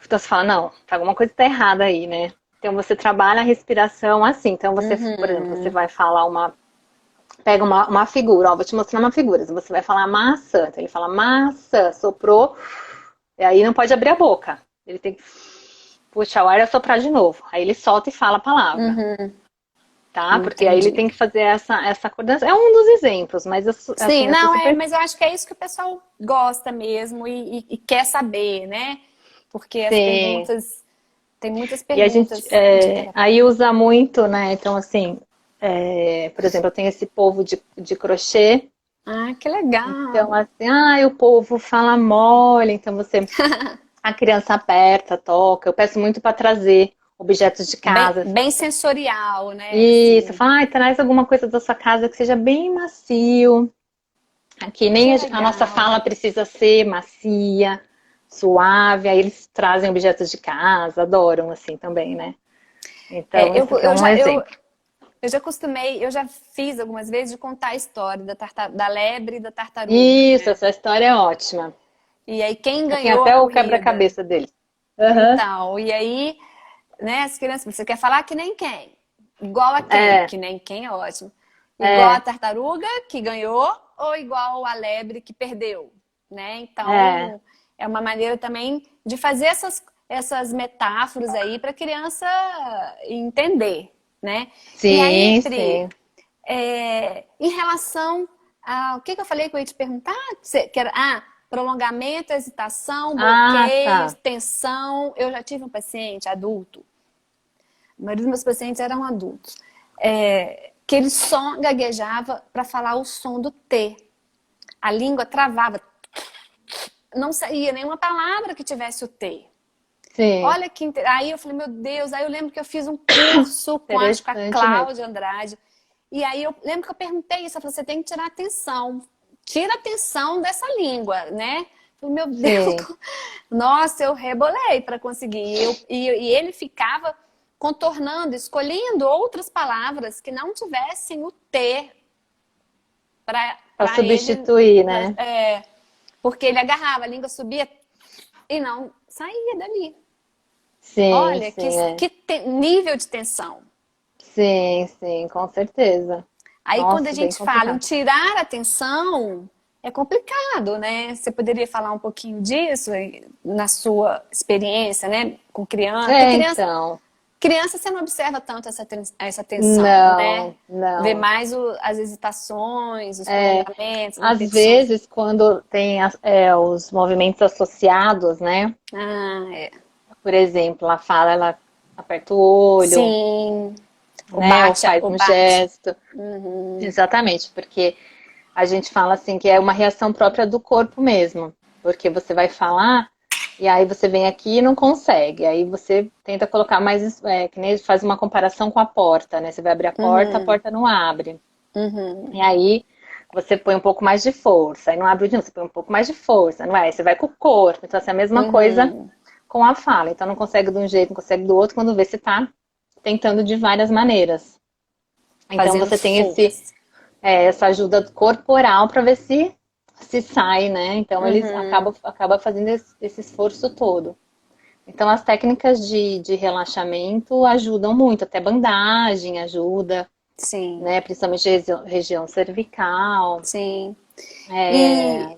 Então você fala, não, alguma coisa está errada aí, né? Então você trabalha a respiração assim. Então você, por exemplo, você vai falar pega uma figura, ó, vou te mostrar uma figura. Você vai falar maçã, então ele fala maçã, soprou, e aí não pode abrir a boca. Ele tem que puxar o ar e assoprar de novo. Aí ele solta e fala a palavra. Tá? Porque aí ele Entendi. tem que fazer essa coordenação. É um dos exemplos, mas assim, Sim, eu sou não, super... mas eu acho que é isso que o pessoal gosta mesmo e quer saber, né? Porque as Sim. perguntas, tem muitas E a gente perguntas de terapia. aí usa muito, né? Então, assim, por exemplo, eu tenho esse polvo de crochê. Ah, que Então, legal. assim, o povo fala mole. Então, a criança aperta, toca. Eu peço muito para trazer objetos de Bem, casa. bem sensorial, né? Isso, Assim, fala, traz alguma coisa da sua casa que seja bem macio. Aqui que nem a nossa legal. fala precisa ser macia, suave. Aí eles trazem objetos de casa, adoram assim também, né? Então, É, esse é um exemplo. eu já costumei, eu já fiz algumas vezes de contar a história da lebre e da tartaruga, Isso, né? essa história é ótima. E aí quem Já tem ganhou a até o corrida? quebra-cabeça dele. Aham. Então, e aí, né, as crianças, você quer falar que nem quem? Igual a quem? É, Que nem quem é ótimo. Igual a é, tartaruga que ganhou ou igual a lebre que perdeu, né? é. Então, é uma maneira também de fazer essas metáforas aí para a criança entender, né? E aí, Sim, Pri, sim. em relação ao que eu falei que eu ia te perguntar? Que era, prolongamento, hesitação, Ah, bloqueio, tá. tensão. Eu já tive um paciente adulto, a maioria dos meus pacientes eram adultos, que ele só gaguejava para falar o som do T. A língua travava, não saía nenhuma palavra que tivesse o T. Sim, Olha que. Aí eu falei, meu Deus, aí eu lembro que eu fiz um curso com, acho que a interessante mesmo. Cláudia Andrade. E aí eu lembro que eu perguntei isso, ela falou, você tem que tirar atenção. Tira a atenção dessa língua, né? Eu falei, meu Deus, Sim, nossa, eu rebolei para conseguir. E ele ficava contornando, escolhendo outras palavras que não tivessem o T para para ele. substituir, né? Porque ele agarrava, a língua subia e não saía dali. Sim, Olha, sim, é. nível de tensão. Sim, sim, com certeza. Aí quando a Nossa, bem gente fala em complicado. tirar a tensão, é complicado, né? Você poderia falar um pouquinho disso na sua experiência, né? Com criança. Porque Então. criança você não observa tanto essa tensão, né? Não, Vê não. mais as hesitações, os prolongamentos, as Às repetições. vezes, quando tem os movimentos associados, né? Ah, é. Por exemplo, a fala, ela aperta o olho, Sim. né? Ou faz O um bate. gesto. Exatamente, porque a gente fala assim que é uma reação própria do corpo mesmo. Porque você vai falar e aí você vem aqui e não consegue. Aí você tenta colocar mais, que nem faz uma comparação com a porta, né? Você vai abrir a porta não abre. E aí você põe um pouco mais de força. Aí não abre de novo, você põe um pouco mais de força, não é? Aí você vai com o corpo. Então, assim, é a mesma coisa com a fala. Então, não consegue de um jeito, não consegue do outro, quando vê se tá tentando de várias maneiras. Então, Fazendo você tem força. essa ajuda corporal para ver se sai, né? Então, eles acabam fazendo esse esforço todo. Então, as técnicas de relaxamento ajudam muito. Até bandagem ajuda, Sim, né? Principalmente região cervical. sim. E. É,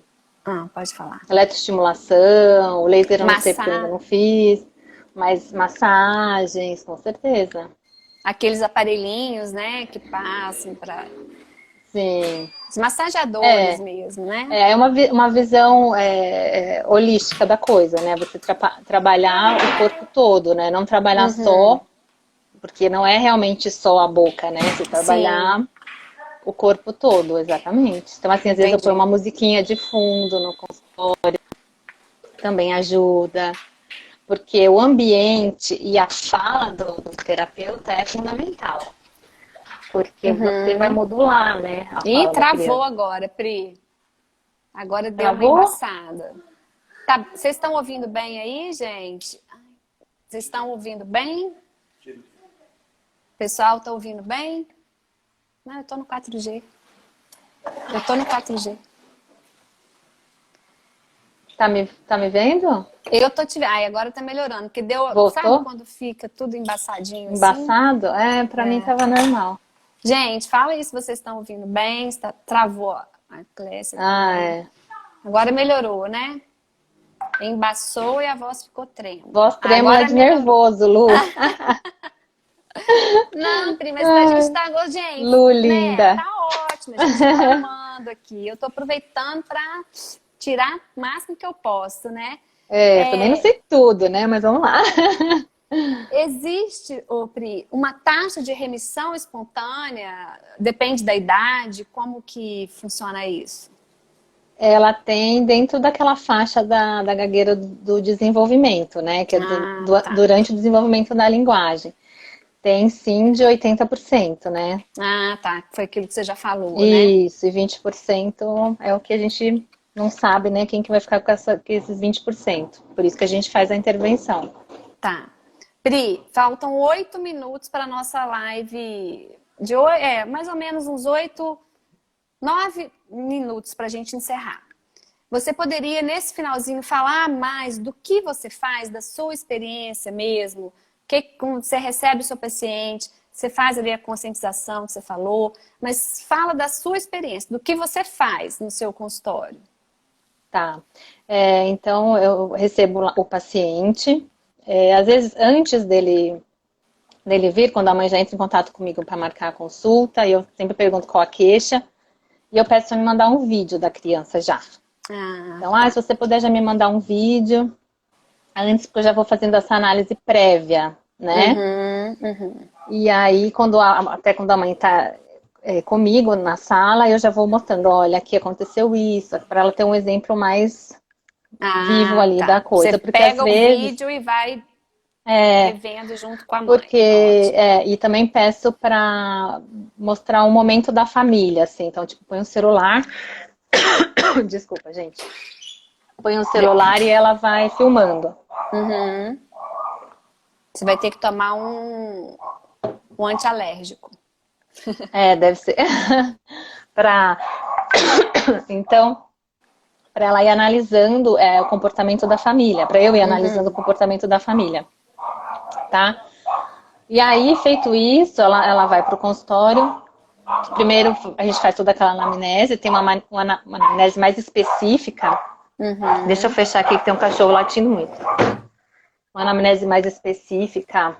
Pode falar. eletroestimulação, o laser eu não sei porque eu ainda Massar não fiz, mas massagens, com certeza. aqueles aparelhinhos, né, que passam para Sim. os massageadores É, mesmo, né? é uma visão holística da coisa, né? Você trabalhar o corpo todo, né? Não trabalhar só, porque não é realmente só a boca, né? Você Sim, trabalhar o corpo todo, exatamente. Então, assim, às vezes eu ponho entendi. uma musiquinha de fundo no consultório, também ajuda. porque o ambiente e a fala do terapeuta é fundamental. Porque você vai modular, né, a Ih, fala da travou criança. agora, Pri. Agora deu uma Travou? embaçada. Tá, vocês estão ouvindo bem aí, gente? Vocês estão ouvindo bem? Pessoal, tá ouvindo bem? Não, eu tô no 4G. Eu tô no 4G. Tá me vendo? Eu tô te vendo. Ai, agora tá melhorando. Porque deu. Sabe Voltou? quando fica tudo embaçadinho assim? Embaçado? É, pra mim tava normal. Gente, fala aí se vocês estão ouvindo bem. Se travou a Clécia Ah, também. é. Agora melhorou, né? Embaçou e a voz ficou trêmula. Voz trêmula Agora de melhorou. nervoso, Lu. Não, Pri, mas a gente tá, gente, Lu, né? linda. Tá ótimo, a gente tá amando aqui. Eu tô aproveitando pra tirar o máximo que eu posso, né? É, também não sei tudo, né? Mas vamos lá. Existe, ô, Pri, uma taxa de remissão espontânea? Depende da idade? Como que funciona isso? Ela tem dentro daquela faixa da gagueira do desenvolvimento, né? Que é Ah, tá. durante o desenvolvimento da linguagem. Tem sim de 80%, né? Ah, tá. Foi aquilo que você já falou, né? Isso, e 20% é o que a gente não sabe, né? Quem que vai ficar com esses 20%. Por isso que a gente faz a intervenção. Tá. Pri, faltam 8 minutos para nossa live de mais ou menos uns 9 minutos para a gente encerrar. Você poderia, nesse finalzinho, falar mais do que você faz, da sua experiência mesmo? Quando você recebe o seu paciente, você faz ali a conscientização que você falou, mas fala da sua experiência, do que você faz no seu consultório. Tá. Então, eu recebo o paciente. Às vezes, antes dele vir, quando a mãe já entra em contato comigo para marcar a consulta, eu sempre pergunto qual a queixa, e eu peço para me mandar um vídeo da criança já. Então, Tá. se você puder já me mandar um vídeo, antes porque eu já vou fazendo essa análise prévia, né? E aí, até quando a mãe tá comigo na sala, eu já vou mostrando, olha, aqui aconteceu isso, para ela ter um exemplo mais vivo ali da Tá. coisa. Você Porque às pega o vezes vídeo e vai revendo junto com a mãe. porque Ótimo. e também peço para mostrar um momento da família, assim. Então, tipo, põe um celular. Desculpa, gente. Põe um celular e ela vai filmando. Você vai ter que tomar um antialérgico. Deve ser. para Então, para ela ir analisando o comportamento da família, para eu ir analisando o comportamento da família, tá? E aí, feito isso, ela vai para o consultório. Primeiro, a gente faz toda aquela anamnese, tem uma anamnese mais específica. Deixa eu fechar aqui que tem um cachorro latindo muito. Uma anamnese mais específica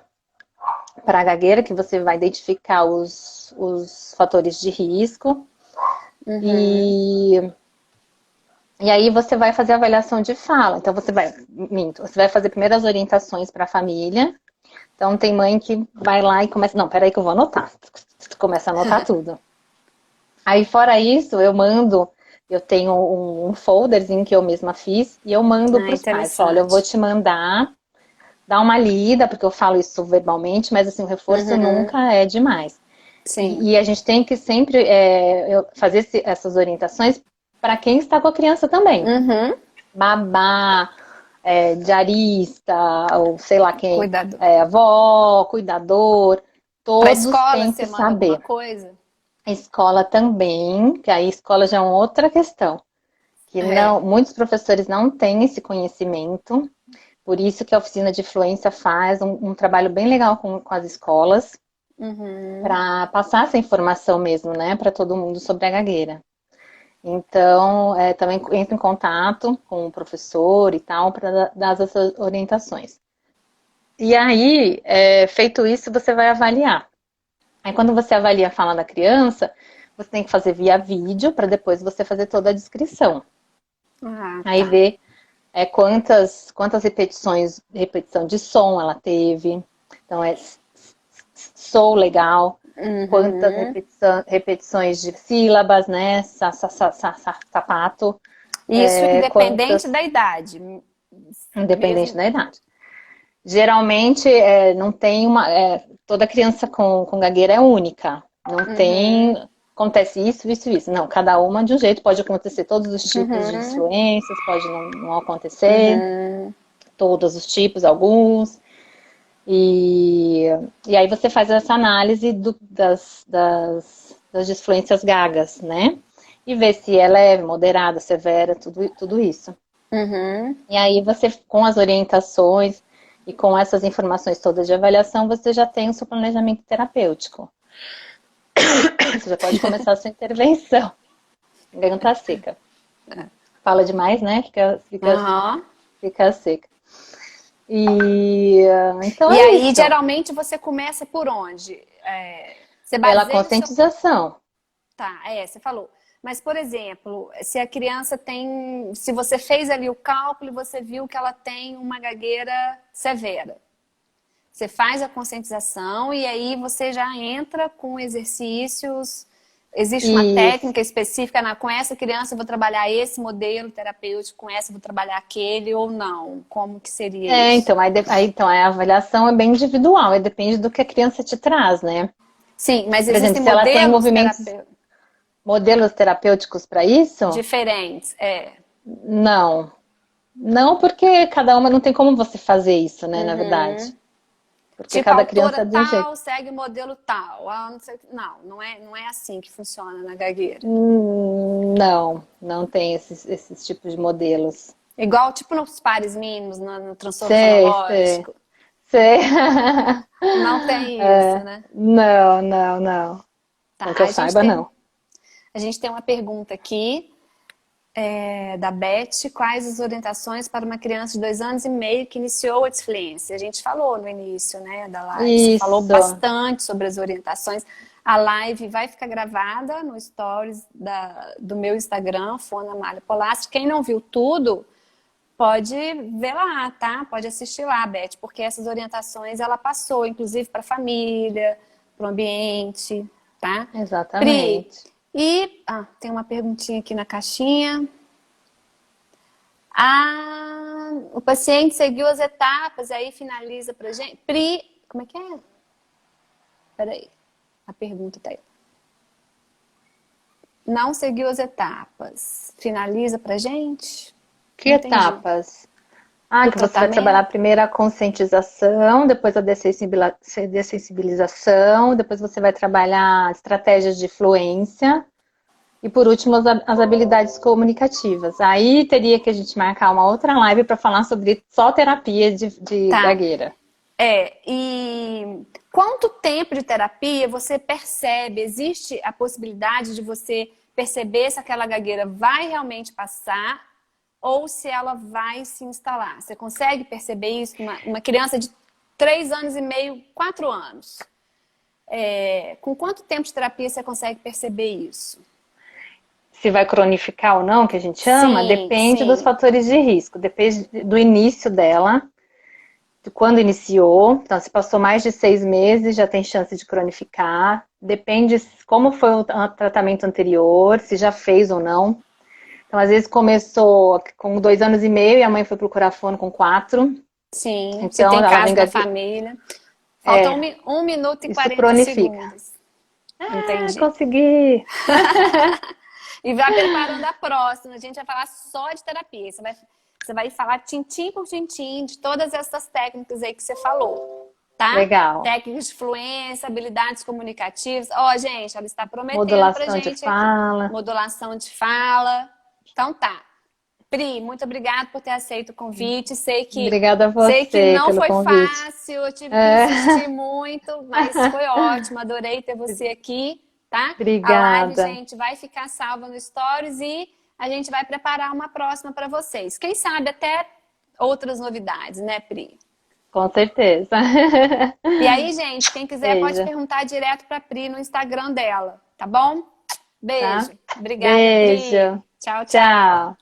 para a gagueira, que você vai identificar os fatores de risco. E aí você vai fazer a avaliação de fala. Então você vai fazer primeiro as orientações para a família. Então tem mãe que vai lá e começa, não, peraí que eu vou anotar. Começa a anotar tudo. Aí fora isso, eu tenho um folderzinho que eu mesma fiz e eu mando para os pais. Olha, eu vou te mandar, dar uma lida, porque eu falo isso verbalmente, mas assim, o reforço nunca é demais. Sim. E a gente tem que sempre fazer essas orientações para quem está com a criança também. Babá, diarista, ou sei lá quem, Cuidador. Avó, cuidador, todos escola, têm que você manda saber. alguma coisa? A escola também, que aí a escola já é uma outra questão. Que muitos professores não têm esse conhecimento, por isso que a oficina de fluência faz um trabalho bem legal com as escolas, para passar essa informação mesmo, né, para todo mundo sobre a gagueira. Então, também entro em contato com o professor e tal, para dar essas orientações. E aí, feito isso, você vai avaliar. Aí, quando você avalia a fala da criança, você tem que fazer via vídeo, para depois você fazer toda a descrição. Aí ver quantas repetição de som ela teve. Então, sou legal. Quantas repetições de sílabas, né? Sapato. Isso independente da idade. Independente da idade. Geralmente, não tem uma. Toda criança com gagueira é única. Não tem. Acontece isso, isso, isso. Não, cada uma de um jeito. Pode acontecer todos os tipos de Uhum. disfluências, pode não acontecer. Uhum. Todos os tipos, alguns. E, e aí você faz essa análise das disfluências gagas, né? E vê se é leve, moderada, severa, tudo isso. Uhum. E aí você, com as orientações e com essas informações todas de avaliação, você já tem o seu planejamento terapêutico. Você já pode começar a sua intervenção. Garganta seca. Fala demais, né? Aham. Fica seca. E então E é aí, isso. geralmente, você começa por onde? Você Pela baseia o seu... conscientização. Tá, você falou. Mas, por exemplo, se a criança tem... Se você fez ali o cálculo e você viu que ela tem uma gagueira severa. Você faz a conscientização e aí você já entra com exercícios. Existe uma Isso. técnica específica, com essa criança eu vou trabalhar esse modelo terapêutico, com essa eu vou trabalhar aquele ou não? Como que seria isso? Então, a avaliação é bem individual, depende do que a criança te traz, né? Sim, mas Por exemplo, existem se ela tem modelos terapêuticos modelos terapêuticos para isso, diferentes. não. Não, porque cada uma não tem como você fazer isso, né, na verdade. Uhum. Porque Tipo, a cada criança autora é de um jeito. tal segue o modelo tal. Não é assim que funciona na gagueira. Não, não tem esses tipos de modelos. Igual, tipo, nos pares mínimos, no transtorno Sei, sei, fonológico. sei. Não tem isso, né? Não, não, não. Tá, Não que eu saiba, não. a gente tem uma pergunta aqui, da Beth. Quais as orientações para uma criança de 2 anos e meio que iniciou a disfluência? A gente falou no início, né, da live. Você falou Isso. bastante sobre as orientações. A live vai ficar gravada no stories do meu Instagram, Fona Amália Polastri. Quem não viu tudo, pode ver lá, tá? Pode assistir lá, Beth, porque essas orientações ela passou, inclusive para a família, para o ambiente, tá? Pri, Exatamente. e tem uma perguntinha aqui na caixinha. O paciente seguiu as etapas, aí finaliza pra gente. Pri, como é que é? Peraí, a pergunta tá aí. Não seguiu as etapas, finaliza pra gente? Que etapas? Do Que você vai tratamento? trabalhar primeiro a conscientização, depois a dessensibilização, depois você vai trabalhar estratégias de fluência e por último as habilidades comunicativas. Aí teria que a gente marcar uma outra live para falar sobre só terapia de Tá. gagueira. E quanto tempo de terapia você percebe? Existe a possibilidade de você perceber se aquela gagueira vai realmente passar ou se ela vai se instalar? Você consegue perceber isso? Uma criança de 3 anos e meio, 4 anos. Com quanto tempo de terapia você consegue perceber isso? Se vai cronificar ou não, que a gente chama, depende dos fatores de risco. Depende do início dela, de quando iniciou. Então, se passou mais de 6 meses, já tem chance de cronificar. Depende como foi o tratamento anterior, se já fez ou não. Então, às vezes começou com 2 anos e meio e a mãe foi procurar fono com 4. Sim, Então, se tem ela caso vem da família. Falta 1 minuto e isso 40 cronifica. segundos. Entendi. Consegui! E vai preparando a próxima. A gente vai falar só de terapia. Você vai falar tintim por tintim de todas essas técnicas aí que você falou. Tá? Legal. Técnicas de fluência, habilidades comunicativas. Gente, ela está prometendo Modulação pra gente de fala. aqui. Modulação de fala. Então tá. Pri, muito obrigada por ter aceito o convite. Obrigada a você sei que não pelo foi convite. fácil, eu tive que insistir muito, mas foi ótimo. Adorei ter você aqui, tá? Obrigada. A live, gente, vai ficar salva no Stories e a gente vai preparar uma próxima para vocês. Quem sabe até outras novidades, né, Pri? Com certeza. E aí, gente, quem quiser pode perguntar direto para a Pri no Instagram dela, tá bom? Beijo. Tá? Obrigada, Beijo. Pri. Tchau, tchau. Tchau.